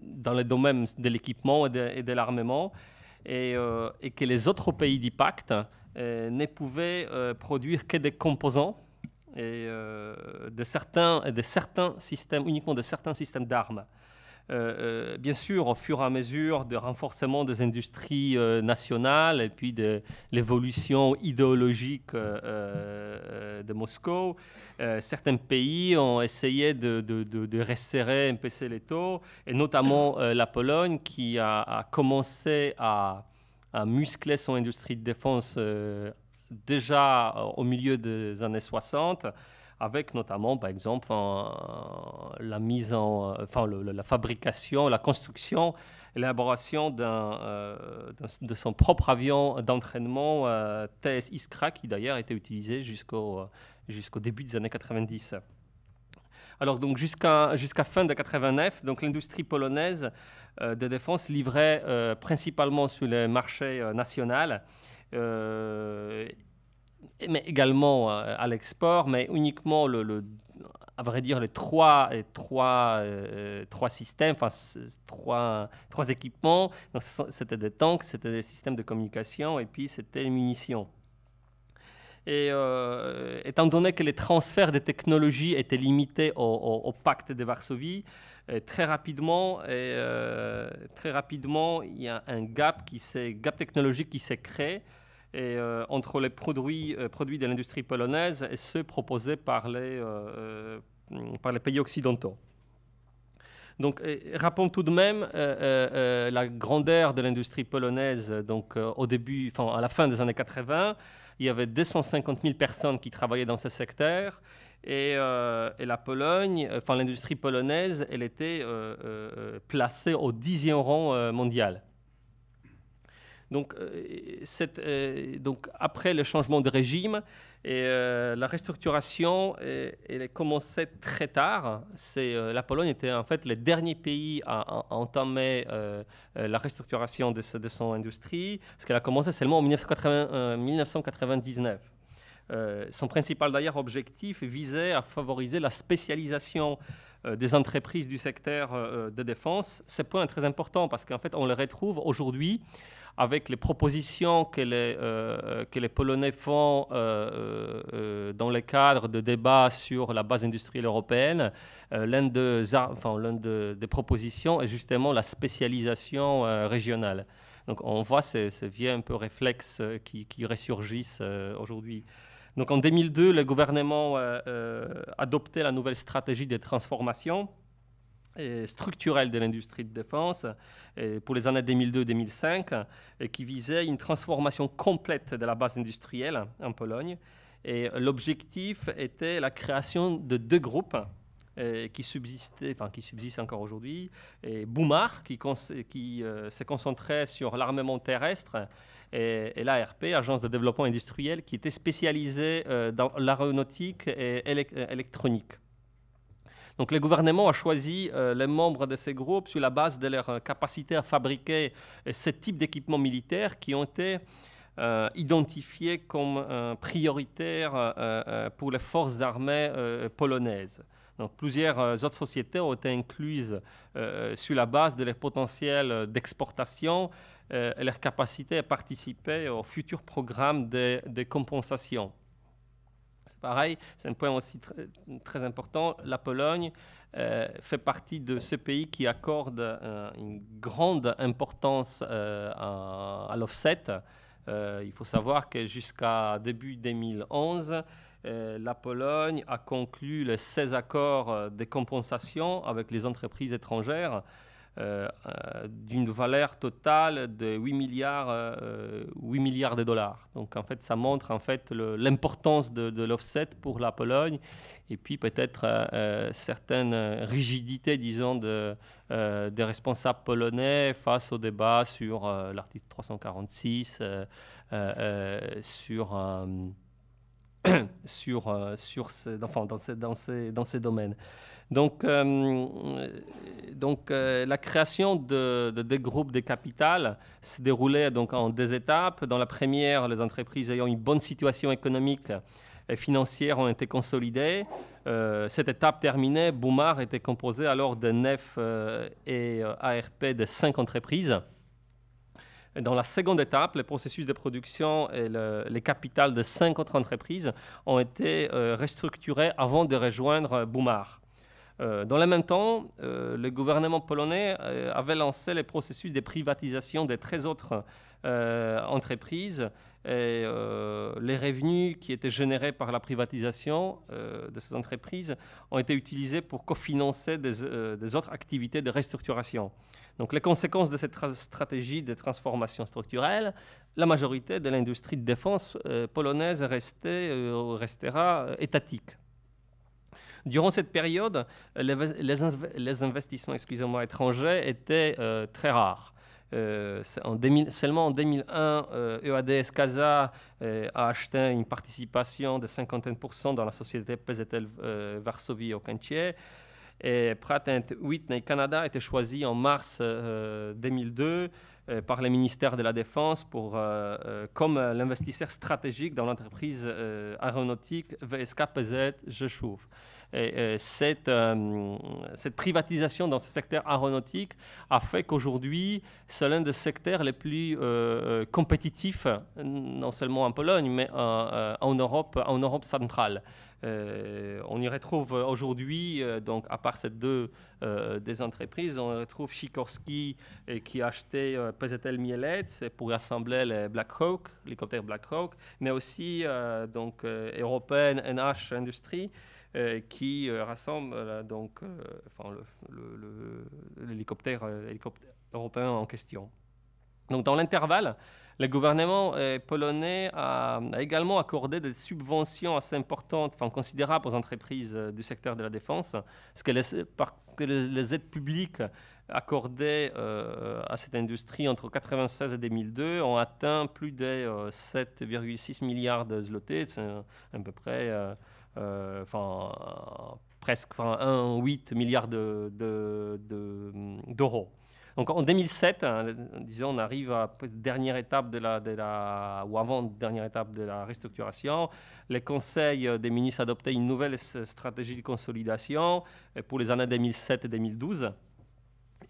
dans le domaine de l'équipement et de l'armement, et que les autres pays du pacte ne pouvaient produire que des composants et de certains systèmes, uniquement de certains systèmes d'armes. Bien sûr, au fur et à mesure du renforcement des industries nationales et puis de l'évolution idéologique de Moscou, certains pays ont essayé de resserrer un peu les taux, et notamment la Pologne qui a commencé à muscler son industrie de défense déjà au milieu des années 60, avec notamment, par exemple, la fabrication, la construction, l'élaboration de son propre avion d'entraînement TS Iskra, qui d'ailleurs a été utilisé jusqu'au début des années 90. Alors donc jusqu'à fin de 89, donc l'industrie polonaise de défense livrait principalement sur le marché national, mais également à l'export, mais uniquement à vrai dire les trois systèmes, trois équipements. C'était des tanks, c'était des systèmes de communication et puis c'était les munitions. Et étant donné que les transferts de technologies étaient limités au pacte de Varsovie, très rapidement, il y a un gap technologique qui s'est créé. et, entre les produits de l'industrie polonaise et ceux proposés par les pays occidentaux. Donc, rappelons tout de même la grandeur de l'industrie polonaise. Donc, à la fin des années 80, il y avait 250 000 personnes qui travaillaient dans ce secteur. Et la Pologne, l'industrie polonaise, elle était placée au 10e rang mondial. Donc, après le changement de régime, la restructuration, elle a commencé très tard. La Pologne était en fait le dernier pays à entamer la restructuration de son industrie, parce qu'elle a commencé seulement en 1999. Son principal d'ailleurs objectif visait à favoriser la spécialisation des entreprises du secteur de défense. Ce point est très important parce qu'en fait on le retrouve aujourd'hui avec les propositions que les Polonais font dans le cadre de débats sur la base industrielle européenne. L'une des propositions est justement la spécialisation régionale. Donc on voit ces vieux un peu réflexes qui ressurgissent aujourd'hui. Donc en 2002, le gouvernement adoptait la nouvelle stratégie de transformation structurelle de l'industrie de défense pour les années 2002-2005, qui visait une transformation complète de la base industrielle en Pologne. Et l'objectif était la création de 2 groupes qui subsistent encore aujourd'hui. Bumar, qui se concentrait sur l'armement terrestre, et l'ARP, Agence de développement industriel, qui était spécialisée dans l'aéronautique et électronique. Donc le gouvernement a choisi les membres de ces groupes sur la base de leur capacité à fabriquer ce type d'équipements militaires qui ont été identifiés comme prioritaires pour les forces armées polonaises. Donc plusieurs autres sociétés ont été incluses sur la base de leur potentiel d'exportation et leur capacité à participer au futur programme de compensation. C'est pareil, c'est un point aussi très important. La Pologne fait partie de ce pays qui accorde une grande importance à l'offset. Il faut savoir que jusqu'à début 2011, la Pologne a conclu les 16 accords de compensation avec les entreprises étrangères d'une valeur totale de 8 milliards de dollars. Donc en fait, ça montre en fait l'importance de l'offset pour la Pologne et puis peut-être certaines rigidités, disons, des responsables polonais face au débat sur l'article 346, dans ces domaines. Donc, la création de des groupes de capital s'est déroulée donc en 2 étapes. Dans la première, les entreprises ayant une bonne situation économique et financière ont été consolidées. Cette étape terminée, Bumar était composé alors de 9 et ARP de 5 entreprises. Et dans la seconde étape, les processus de production et les capitales de 5 autres entreprises ont été restructurés avant de rejoindre Bumar. Dans le même temps, le gouvernement polonais avait lancé les processus de privatisation des 13 autres entreprises. Et les revenus qui étaient générés par la privatisation de ces entreprises ont été utilisés pour cofinancer des autres activités de restructuration. Donc, les conséquences de cette stratégie de transformation structurelle, la majorité de l'industrie de défense polonaise restera étatique. Durant cette période, les investissements étrangers étaient très rares. Seulement en 2001, EADS Casa a acheté une participation de 51% dans la société PZL Varsovie au Kęcie. Et Pratt & Whitney Canada a été choisi en mars 2002 par le ministère de la Défense comme l'investisseur stratégique dans l'entreprise aéronautique VSK PZ Rzeszów. cette privatisation dans ce secteur aéronautique a fait qu'aujourd'hui, c'est l'un des secteurs les plus compétitifs, non seulement en Pologne, mais en Europe centrale. On y retrouve aujourd'hui, donc à part ces deux des entreprises, on retrouve Sikorsky qui a acheté PZL Mielec pour assembler les Black Hawk, l'hélicoptère Black Hawk, mais aussi donc européenne NH Industries qui rassemble l'hélicoptère européen en question. Donc dans l'intervalle, le gouvernement polonais a également accordé des subventions assez importantes, enfin considérables aux entreprises du secteur de la défense, parce que les aides publiques accordées à cette industrie entre 1996 et 2002 ont atteint plus de 7,6 milliards de zloty, c'est à peu près presque 1,8 milliard d'euros. Donc en 2007, disons, on arrive à la dernière étape ou avant-dernière étape de la restructuration. Le Conseil des ministres a adopté une nouvelle stratégie de consolidation pour les années 2007 et 2012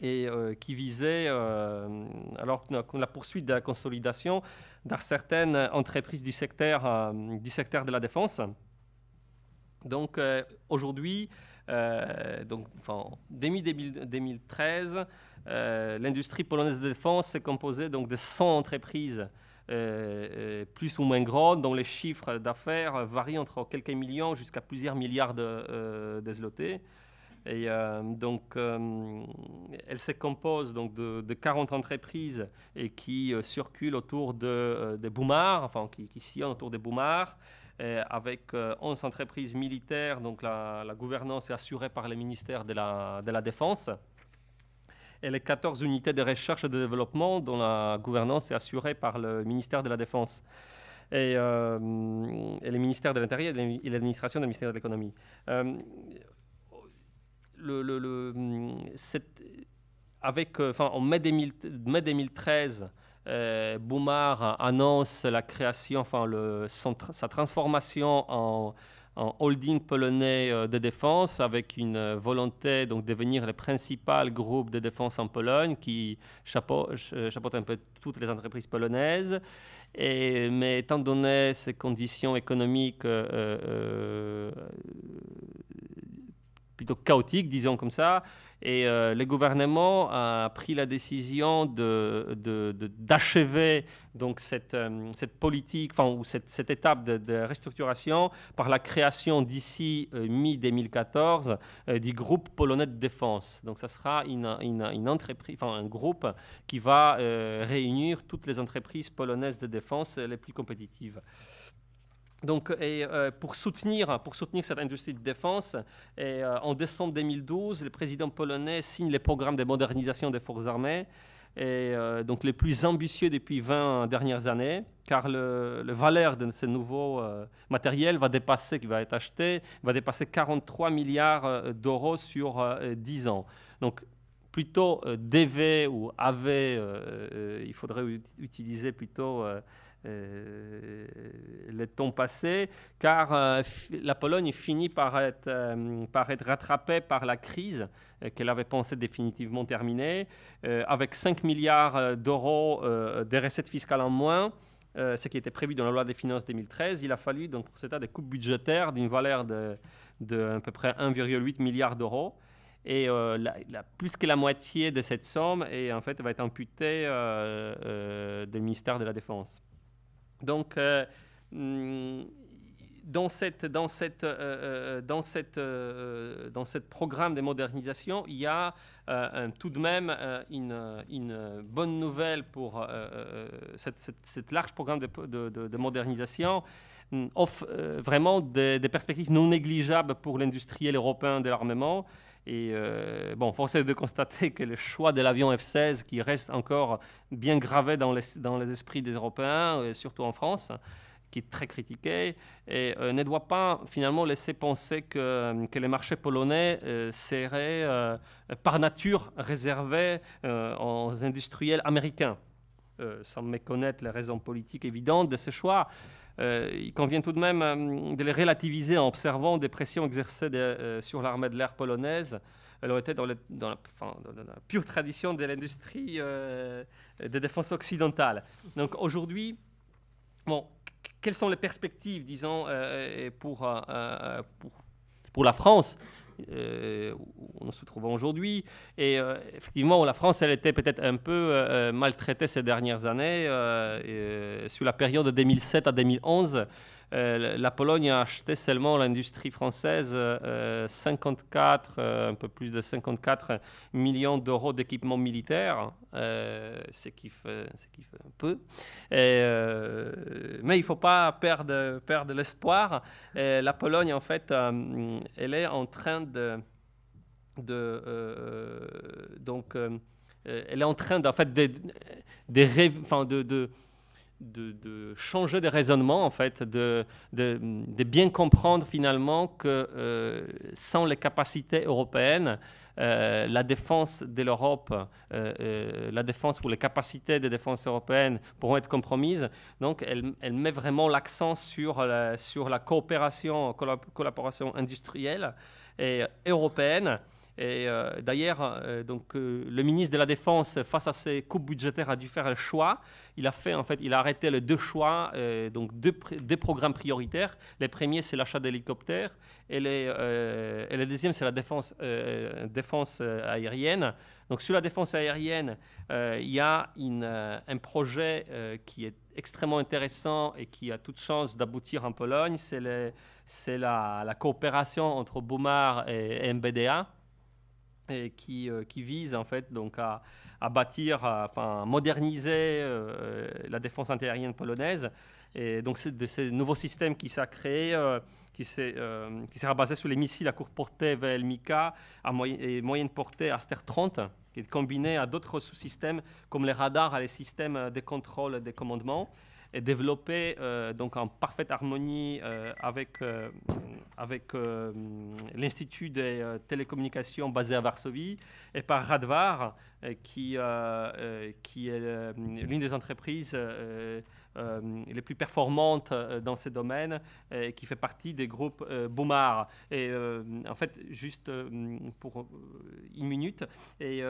et qui visait, alors la poursuite de la consolidation dans certaines entreprises du secteur de la défense. Donc aujourd'hui, début 2013, l'industrie polonaise de défense est composée donc de 100 entreprises plus ou moins grandes, dont les chiffres d'affaires varient entre quelques millions jusqu'à plusieurs milliards de zloty. Et elle se compose donc de 40 entreprises et qui circulent autour de Boumar, enfin qui sillonnent autour de Boumar, avec 11 entreprises militaires, donc la gouvernance est assurée par le ministère de la Défense, et les 14 unités de recherche et de développement dont la gouvernance est assurée par le ministère de la Défense et le ministère de l'Intérieur et l'administration du ministère de l'Économie. En mai 2013, Boumar annonce la création, sa transformation en holding polonais de défense avec une volonté donc, de devenir le principal groupe de défense en Pologne qui chapeaute un peu toutes les entreprises polonaises. Mais étant donné ces conditions économiques plutôt chaotiques, disons comme ça, et le gouvernement a pris la décision d'achever donc cette politique, ou cette étape de restructuration par la création d'ici mi-2014 du groupe polonais de défense. Donc, ça sera une entreprise, un groupe qui va réunir toutes les entreprises polonaises de défense les plus compétitives. Donc, pour soutenir cette industrie de défense, en décembre 2012, le président polonais signe les programmes de modernisation des forces armées, donc les plus ambitieux depuis 20 dernières années, car le valeur de ce nouveau matériel qui va être acheté, va dépasser 43 milliards d'euros sur 10 ans. Donc, plutôt DV ou AV, il faudrait utiliser plutôt le temps passé, car la Pologne finit par être rattrapée par la crise qu'elle avait pensé définitivement terminée, avec 5 milliards d'euros de recettes fiscales en moins, ce qui était prévu dans la loi des finances 2013. Il a fallu donc pour cela des coupes budgétaires d'une valeur de à peu près 1,8 milliard d'euros. Et plus que la moitié de cette somme va être imputée du ministère de la Défense. Donc, dans ce programme de modernisation, il y a tout de même une bonne nouvelle pour cette large programme de modernisation. Offre vraiment des perspectives non négligeables pour l'industriel européen de l'armement. Et force est de constater que le choix de l'avion F-16, qui reste encore bien gravé dans les esprits des Européens, surtout en France, qui est très critiqué, ne doit pas finalement laisser penser que les marchés polonais seraient par nature réservés aux industriels américains, sans méconnaître les raisons politiques évidentes de ce choix. il convient tout de même de les relativiser en observant des pressions exercées sur l'armée de l'air polonaise. Elle aurait été dans la pure tradition de l'industrie de défense occidentale. Donc aujourd'hui, bon, quelles sont les perspectives, disons, pour la France où nous se trouvons aujourd'hui? Et effectivement, la France, elle était peut-être un peu maltraitée ces dernières années. Sur la période de 2007 à 2011, la Pologne a acheté seulement l'industrie française un peu plus de 54 millions d'euros d'équipements militaires, ce qui fait un peu. Mais il ne faut pas perdre l'espoir. La Pologne, en fait, elle est en train elle est en train de changer de raisonnement, en fait, de bien comprendre finalement que sans les capacités européennes, la défense de l'Europe, la défense ou les capacités de défense européennes pourront être compromises. Donc, elle met vraiment l'accent sur la collaboration industrielle et européenne. Et d'ailleurs, le ministre de la Défense, face à ces coupes budgétaires, a dû faire le choix. Il a arrêté les deux choix, deux programmes prioritaires. Le premier, c'est l'achat d'hélicoptères, et le deuxième, c'est la défense aérienne. Donc, sur la défense aérienne, il y a un projet qui est extrêmement intéressant et qui a toute chance d'aboutir en Pologne. C'est la coopération entre Bumar et MBDA. Et qui vise en fait donc à bâtir, à moderniser la défense antiaérienne polonaise. Et donc c'est de ces nouveaux systèmes qui s'est créé, qui sera basé sur les missiles à courte portée VL-Mika et moyenne portée Aster 30, qui est combiné à d'autres sous-systèmes comme les radars et les systèmes de contrôle et de commandement, et développé donc en parfaite harmonie avec l'Institut des télécommunications basé à Varsovie et par Radvar, qui est l'une des entreprises les plus performantes dans ces domaines, qui fait partie des groupes Bumar. Et en fait, juste pour une minute, ces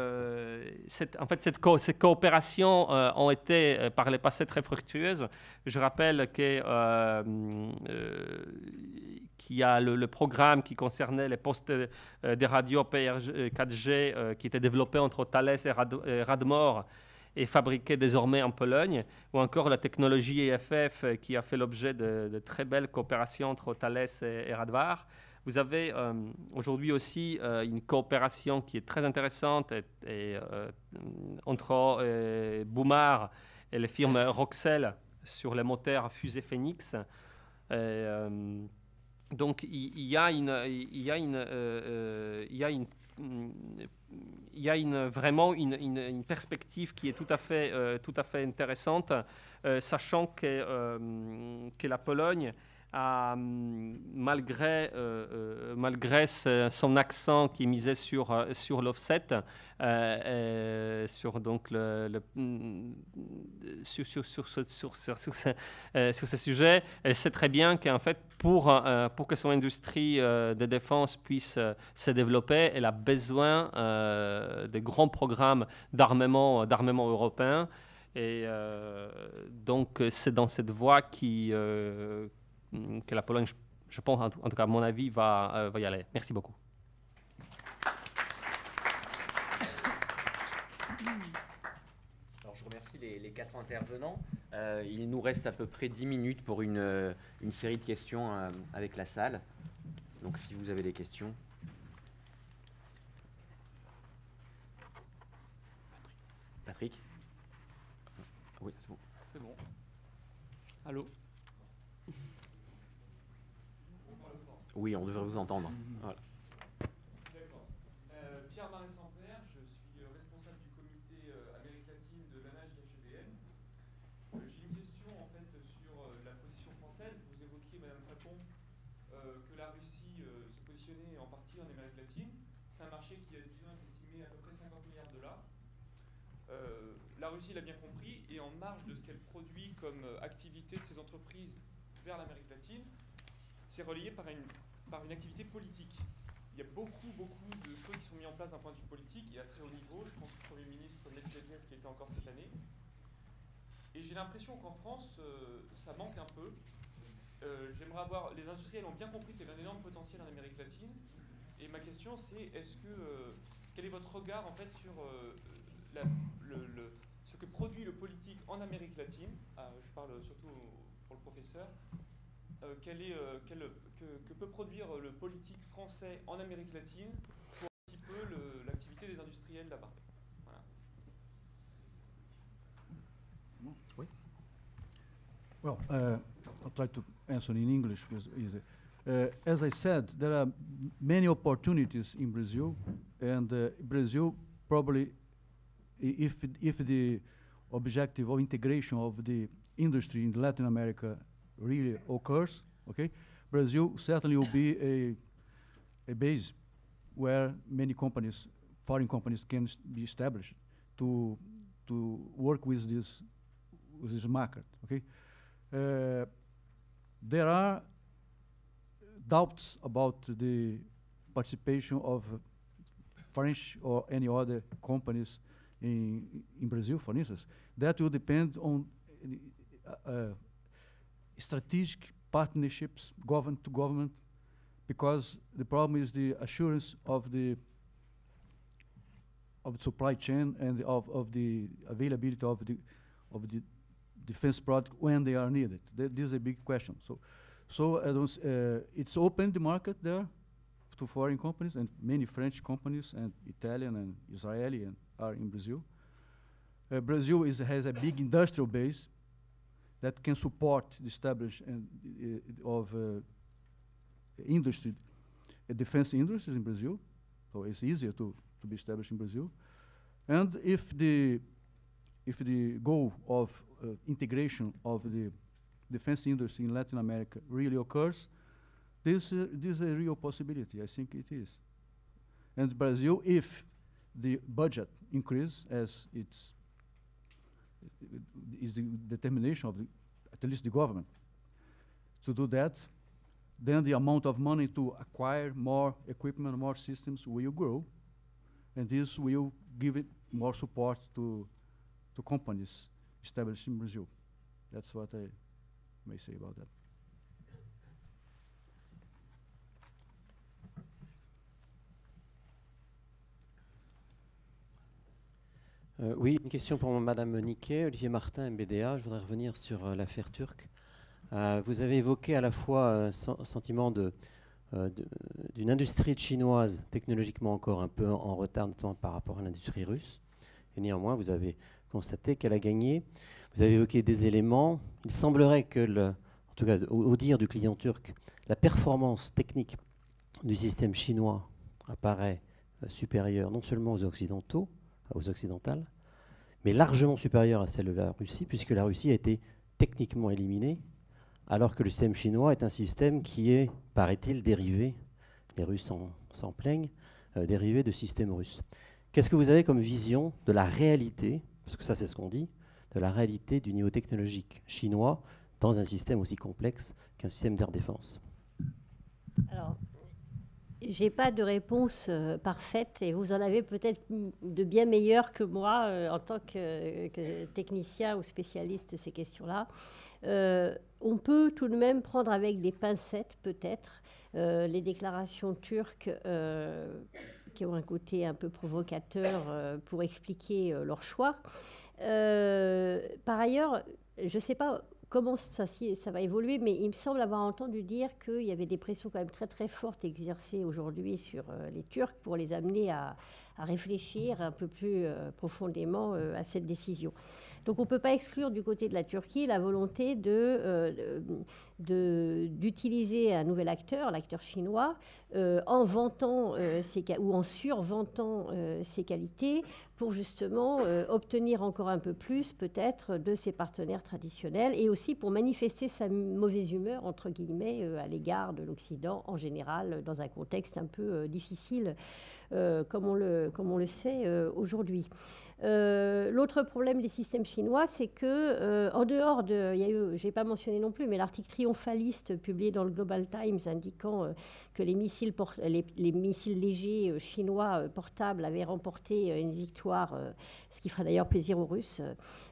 coopérations ont été par le passé très fructueuses. Je rappelle qu'il y a le programme qui concernait les postes des radios 4G qui était développé entre Thales et Radmor, est fabriquée désormais en Pologne, ou encore la technologie EFF qui a fait l'objet de très belles coopérations entre Thales et Radvar. Vous avez aujourd'hui aussi une coopération qui est très intéressante entre Bumar et les firmes Roxel sur les moteurs fusée Phoenix. Donc il y a vraiment une perspective qui est tout à fait intéressante, sachant que la Pologne a, malgré son accent qui est misé sur l'offset, sur ce sujet, elle sait très bien qu'en fait, pour que son industrie de défense puisse se développer, elle a besoin de grands programmes d'armement européen. Et donc, c'est dans cette voie que la Pologne, je pense, en tout cas à mon avis, va y aller. Merci beaucoup. Alors, je remercie les 4 intervenants. Il nous reste à peu près 10 minutes pour une série de questions avec la salle. Donc, si vous avez des questions. Patrick ? Oui, c'est bon. C'est bon. Allô ? Oui, on devrait vous entendre. Voilà. D'accord. Pierre-Marie Sampère, je suis responsable du comité Amérique latine de l'ANAGIHEDN. J'ai une question en fait sur la position française. Vous évoquiez, Madame Papon, que la Russie se positionnait en partie en Amérique latine. C'est un marché qui a disons estimé à peu près 50 milliards de dollars. La Russie l'a bien compris et en marge de ce qu'elle produit comme activité de ses entreprises vers l'Amérique latine, c'est relayé par une activité politique. Il y a beaucoup de choses qui sont mises en place d'un point de vue politique et à très haut niveau. Je pense au Premier ministre Medvedev qui était encore cette année. Et j'ai l'impression qu'en France, ça manque un peu. J'aimerais avoir... Les industriels ont bien compris qu'il y avait un énorme potentiel en Amérique latine. Et ma question, c'est quel est votre regard en fait sur ce que produit le politique en Amérique latine? Je parle surtout pour le professeur. Que peut produire le politique français en Amérique latine pour un petit peu l'activité des industriels là-bas? Voilà. Oui. Well, I'll try to answer in English because it's easy. As I said, there are many opportunities in Brazil, and Brazil probably, if the objective of integration of the industry in Latin America really occurs, okay, Brazil certainly will be a base where many companies, foreign companies, can be established to work with this market. Okay, there are doubts about the participation of French or any other companies in Brazil, for instance. That will depend on strategic partnerships, government to government, because the problem is the assurance of the supply chain and of the availability of the defense product when they are needed. This is a big question. So it's opened the market there to foreign companies, and many French companies and Italian and Israeli are in Brazil. Brazil has a big industrial base that can support the establishment of industry, defense industries in Brazil. So it's easier to be established in Brazil. And if the goal of integration of the defense industry in Latin America really occurs, this is a real possibility. I think it is. And Brazil, if the budget increases as is the determination of at least the government to do that, then the amount of money to acquire more equipment, more systems will grow, and this will give it more support to companies established in Brazil. That's what I may say about that. Oui, une question pour Madame Niquet, Olivier Martin, MBDA. Je voudrais revenir sur l'affaire turque. Vous avez évoqué à la fois un sentiment d'une industrie chinoise technologiquement encore un peu en retard, notamment par rapport à l'industrie russe. Et néanmoins, vous avez constaté qu'elle a gagné. Vous avez évoqué des éléments. Il semblerait que, en tout cas au dire du client turc, la performance technique du système chinois apparaît supérieure non seulement aux occidentales, mais largement supérieure à celle de la Russie, puisque la Russie a été techniquement éliminée, alors que le système chinois est un système qui est, paraît-il, dérivé, les Russes s'en plaignent, dérivé de système russe. Qu'est-ce que vous avez comme vision de la réalité, parce que ça c'est ce qu'on dit, de la réalité du niveau technologique chinois dans un système aussi complexe qu'un système d'air défense? Alors, je n'ai pas de réponse parfaite, et vous en avez peut-être de bien meilleures que moi en tant que technicien ou spécialiste de ces questions-là. On peut tout de même prendre avec des pincettes, peut-être, les déclarations turques qui ont un côté un peu provocateur pour expliquer leur choix. Par ailleurs, je ne sais pas comment ça va évoluer, mais il me semble avoir entendu dire qu'il y avait des pressions quand même très très fortes exercées aujourd'hui sur les Turcs pour les amener à réfléchir un peu plus profondément à cette décision. Donc on ne peut pas exclure du côté de la Turquie la volonté d'utiliser un nouvel acteur, l'acteur chinois, en vantant ou en survantant ses qualités pour justement obtenir encore un peu plus peut-être de ses partenaires traditionnels, et aussi pour manifester sa mauvaise humeur, entre guillemets, à l'égard de l'Occident en général, dans un contexte un peu difficile comme on le sait aujourd'hui. L'autre problème des systèmes chinois, c'est que, en dehors de, il y a eu, je n'ai pas mentionné non plus, mais l'article triomphaliste publié dans le Global Times indiquant que les missiles légers chinois portables avaient remporté une victoire, ce qui fera d'ailleurs plaisir aux Russes,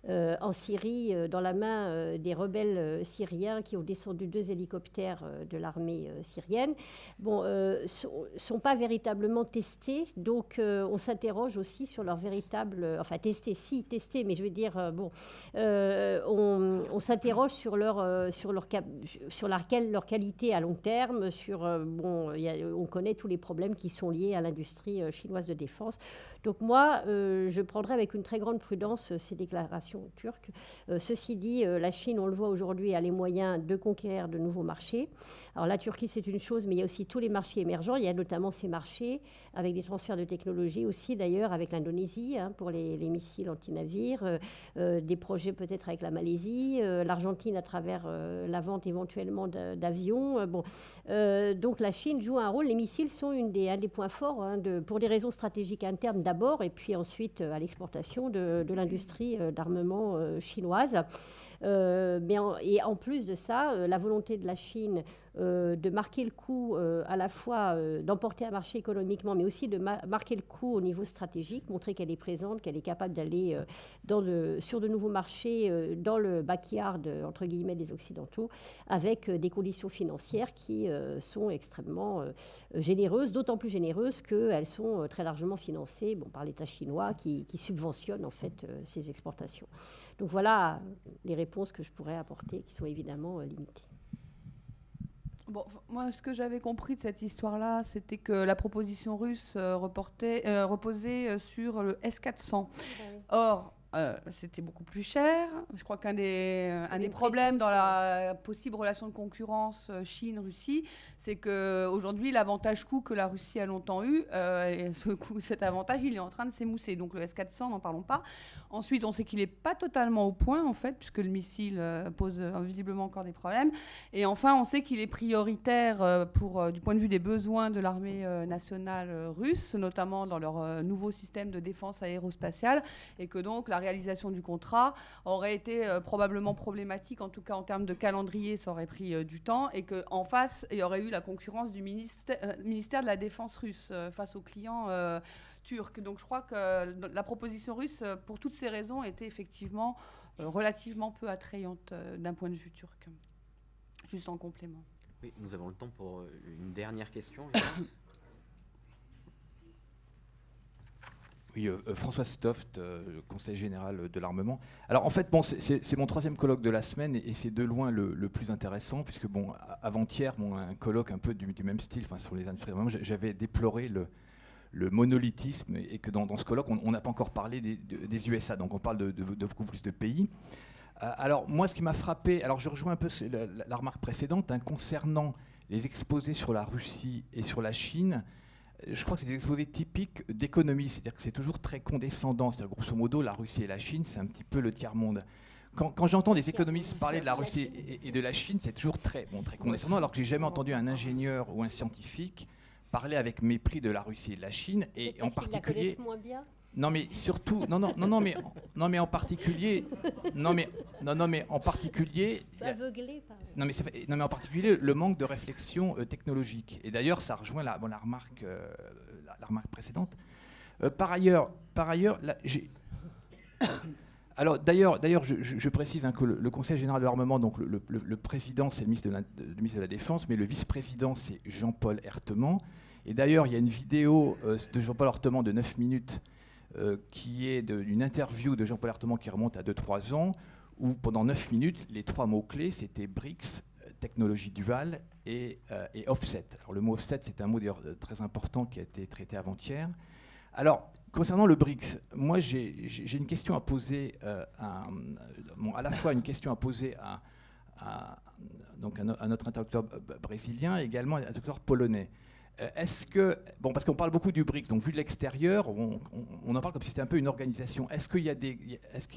en Syrie, dans la main des rebelles syriens qui ont descendu 2 hélicoptères de l'armée syrienne, sont pas véritablement testés. Donc, on s'interroge aussi sur leur véritable... enfin, testés, mais je veux dire, on s'interroge sur leur qualité à long terme, on connaît tous les problèmes qui sont liés à l'industrie chinoise de défense. Donc moi, je prendrai avec une très grande prudence ces déclarations turques. Ceci dit, la Chine, on le voit aujourd'hui, a les moyens de conquérir de nouveaux marchés. Alors la Turquie, c'est une chose, mais il y a aussi tous les marchés émergents. Il y a notamment ces marchés avec des transferts de technologie aussi, d'ailleurs, avec l'Indonésie pour les missiles anti-navires, des projets peut-être avec la Malaisie, l'Argentine à travers la vente éventuellement d'avions. Donc la Chine joue un rôle. Les missiles sont un des points forts pour des raisons stratégiques internes d'abord, et puis ensuite à l'exportation de l'industrie d'armement chinoise. Et en plus de ça, la volonté de la Chine de marquer le coup à la fois d'emporter un marché économiquement, mais aussi de marquer le coup au niveau stratégique, montrer qu'elle est présente, qu'elle est capable d'aller sur de nouveaux marchés dans le backyard, entre guillemets, des Occidentaux, avec des conditions financières qui sont extrêmement généreuses, d'autant plus généreuses qu'elles sont très largement financées par l'État chinois qui subventionne en fait ces exportations. Donc voilà les réponses que je pourrais apporter, qui sont évidemment limitées. Bon, moi, ce que j'avais compris de cette histoire-là, c'était que la proposition russe reposait sur le S-400. Or, c'était beaucoup plus cher. Je crois qu'un des problèmes dans la possible relation de concurrence Chine-Russie, c'est qu'aujourd'hui, l'avantage coût que la Russie a longtemps eu, cet avantage, il est en train de s'émousser. Donc le S-400, n'en parlons pas. Ensuite, on sait qu'il n'est pas totalement au point, en fait, puisque le missile pose visiblement encore des problèmes. Et enfin, on sait qu'il est prioritaire du point de vue des besoins de l'armée nationale russe, notamment dans leur nouveau système de défense aérospatiale, et que donc la réalisation du contrat aurait été probablement problématique, en tout cas en termes de calendrier, ça aurait pris du temps, et qu'en face, il y aurait eu la concurrence du ministère de la Défense russe face aux clients turcs. Donc je crois que la proposition russe, pour toutes ces raisons, était effectivement relativement peu attrayante d'un point de vue turc. Juste en complément. Oui, nous avons le temps pour une dernière question, je pense. Oui, François Stoft, conseiller général de l'armement. Alors en fait, bon, c'est mon 3e colloque de la semaine et c'est de loin le plus intéressant, puisque bon, avant-hier, un colloque un peu du même style, sur les industries d'armement, j'avais déploré le monolithisme et que dans ce colloque, on n'a pas encore parlé des USA, donc on parle de beaucoup plus de pays. Alors moi, ce qui m'a frappé, alors je rejoins un peu la remarque précédente, concernant les exposés sur la Russie et sur la Chine. Je crois que c'est des exposés typiques d'économie, c'est-à-dire que c'est toujours très condescendant. C'est-à-dire grosso modo, la Russie et la Chine, c'est un petit peu le tiers-monde. Quand j'entends des économistes parler de la Russie et de la Chine, c'est toujours très condescendant, alors que j'ai jamais entendu un ingénieur ou un scientifique parler avec mépris de la Russie et de la Chine, et en particulier. Moins bien. Non mais surtout, mais en particulier, en particulier le manque de réflexion technologique. Et d'ailleurs, ça rejoint la remarque précédente. Par ailleurs, là, alors d'ailleurs, je précise que le Conseil général de l'armement, donc le président, c'est le ministre de la Défense, mais le vice-président, c'est Jean-Paul Herthemans. Et d'ailleurs, il y a une vidéo de Jean-Paul Herthemans de 9 minutes. Qui est d'une interview de Jean-Paul Herthemans qui remonte à 2-3 ans, où pendant 9 minutes, les 3 mots-clés, c'était BRICS, technologie duale et offset. Alors le mot offset, c'est un mot d'ailleurs très important qui a été traité avant-hier. Alors, concernant le BRICS, moi j'ai une question à poser, à la fois une question à poser à notre interlocuteur brésilien et également à l'interlocuteur polonais. Est-ce que, parce qu'on parle beaucoup du BRICS, donc vu de l'extérieur, on en parle comme si c'était un peu une organisation. Est-ce qu'il y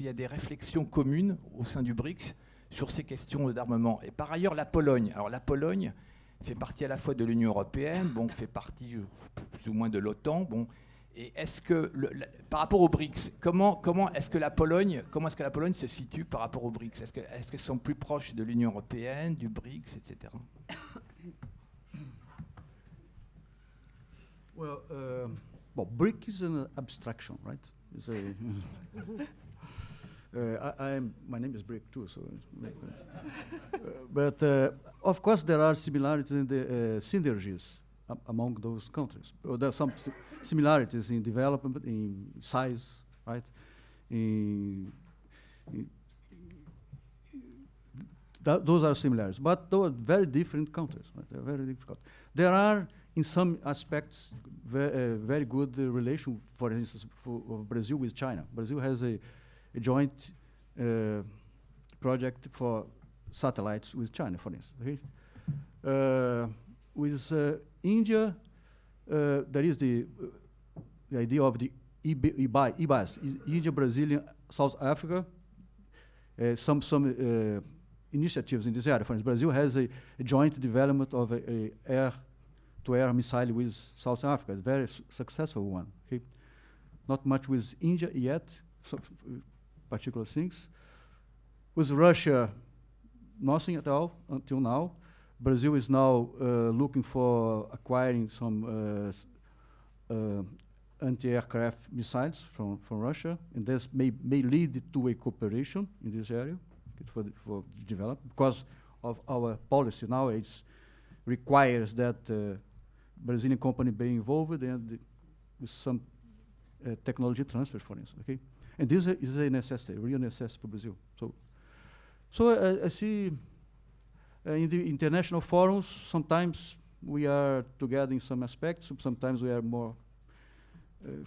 a des réflexions communes au sein du BRICS sur ces questions d'armement? Et par ailleurs, la Pologne. Alors la Pologne fait partie à la fois de l'Union européenne, fait partie plus ou moins de l'OTAN, Et est-ce que, par rapport aux BRICS, comment est-ce que la Pologne se situe par rapport aux BRICS? Est-ce qu'elles sont plus proches de l'Union européenne, du BRICS, etc. Well, BRIC is an abstraction, right? It's a my name is Brick too, so. But of course, there are similarities in the synergies among those countries. There are some similarities in development, in size, right? Those are similarities, but those are very different countries. Right? They're very different. There are, in some aspects, very good relation, for instance, of Brazil with China. Brazil has a joint project for satellites with China, for instance. Okay? With India, there is the idea of the IBAS, India, Brazilian, South Africa. Some initiatives in this area. For instance, Brazil has a joint development of a air-to-air missile with South Africa. It's a very successful one. Okay? Not much with India yet, particular things. With Russia, nothing at all until now. Brazil is now looking for acquiring some anti-aircraft missiles from Russia, and this may lead to a cooperation in this area for development, because of our policy now. It requires that Brazilian company be involved and with some technology transfer, for instance. Okay, and this is a necessity, a real necessity for Brazil. So I see in the international forums, sometimes we are together in some aspects. Sometimes we are more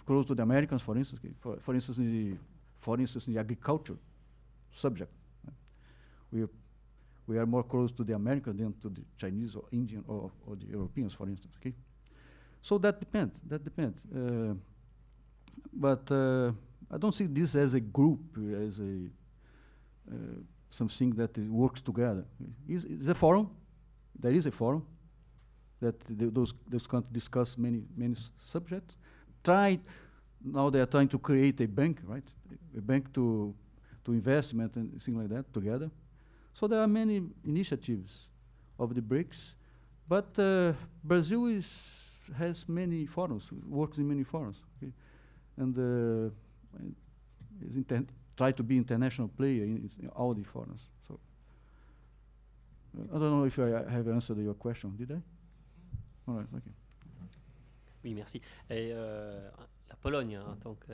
close to the Americans, for instance. Okay? For instance, in the agriculture subject, we are more close to the Americans than to the Chinese or Indian or the Europeans, for instance. Okay, so that depends. But I don't see this as a group, as a something that works together. It's a forum. There is a forum that those countries discuss many subjects. Now they are trying to create a bank, right? A bank to investment and things like that together. So there are many initiatives of the BRICS, but Brazil has many forums, works in many forums, okay? And try to be international player in all the forums. So I don't know if I have answered your question. Did I? All right. Okay. Oui, merci. Et la Pologne, en tant que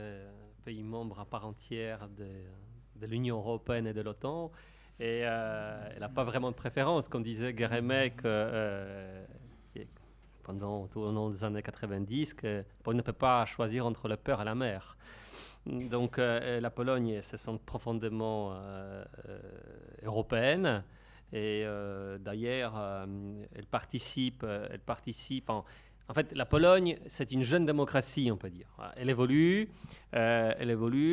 pays membre à part entière de l'Union européenne et de l'OTAN, et elle n'a pas vraiment de préférence. Comme disait Guérémec pendant tout au long des années 90, que on ne peut pas choisir entre la peur et la mer. Donc la Pologne se sent profondément européenne, et d'ailleurs elle participe en fait, la Pologne, c'est une jeune démocratie, on peut dire. Elle évolue,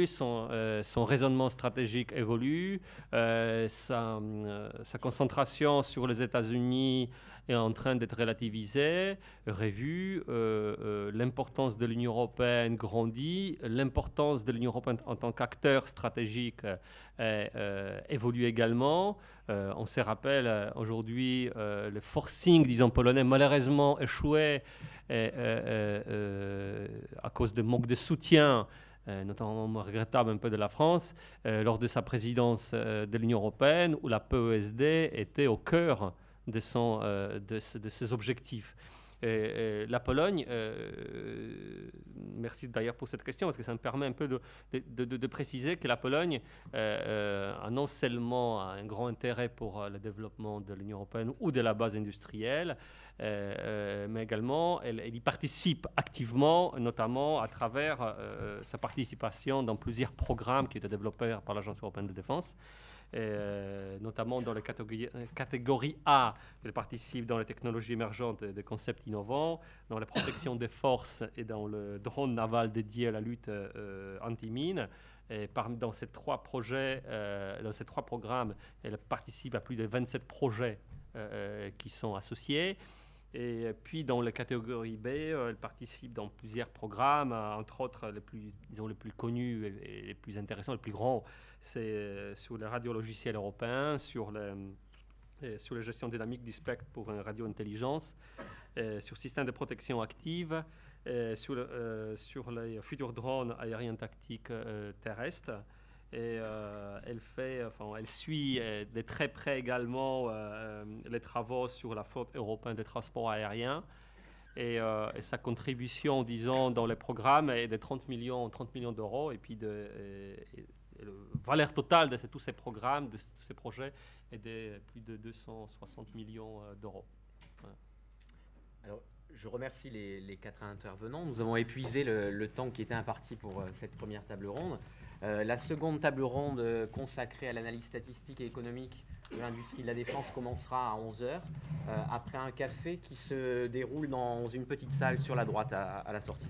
son raisonnement stratégique évolue, sa concentration sur les États-Unis est en train d'être relativisée, revue, l'importance de l'Union européenne grandit, l'importance de l'Union européenne en tant qu'acteur stratégique évolue également. On se rappelle aujourd'hui le forcing, disons, polonais, malheureusement échoué à cause de manque de soutien, notamment regrettable un peu de la France, lors de sa présidence de l'Union européenne, où la PESD était au cœur de ses objectifs. La Pologne, merci d'ailleurs pour cette question, parce que ça me permet un peu de préciser que la Pologne a non seulement un grand intérêt pour le développement de l'Union européenne ou de la base industrielle, mais également elle y participe activement, notamment à travers sa participation dans plusieurs programmes qui étaient développés par l'Agence européenne de défense. Notamment dans la catégorie A, elle participe dans les technologies émergentes et des concepts innovants, dans la protection des forces et dans le drone naval dédié à la lutte anti-mine. Dans ces trois projets, dans ces trois programmes, elle participe à plus de 27 projets qui sont associés. Et puis dans la catégorie B, elle participe dans plusieurs programmes, entre autres les plus connus et les plus intéressants, les plus grands, c'est sur les radiologiciels européens, sur la gestion dynamique du spectre pour une radio-intelligence, sur le système de protection active, sur les futurs drones aériens tactiques terrestres. Et elle suit de très près également les travaux sur la flotte européenne de transport aérien. Et sa contribution, disons, dans les programmes est de 30 millions d'euros. Et puis la valeur totale de tous ces programmes, de tous ces projets, est de plus de 260 millions d'euros. Voilà. Alors, je remercie les 4 intervenants. Nous avons épuisé le temps qui était imparti pour cette première table ronde. La seconde table ronde consacrée à l'analyse statistique et économique de l'industrie de la défense commencera à 11h, après un café qui se déroule dans une petite salle sur la droite à la sortie.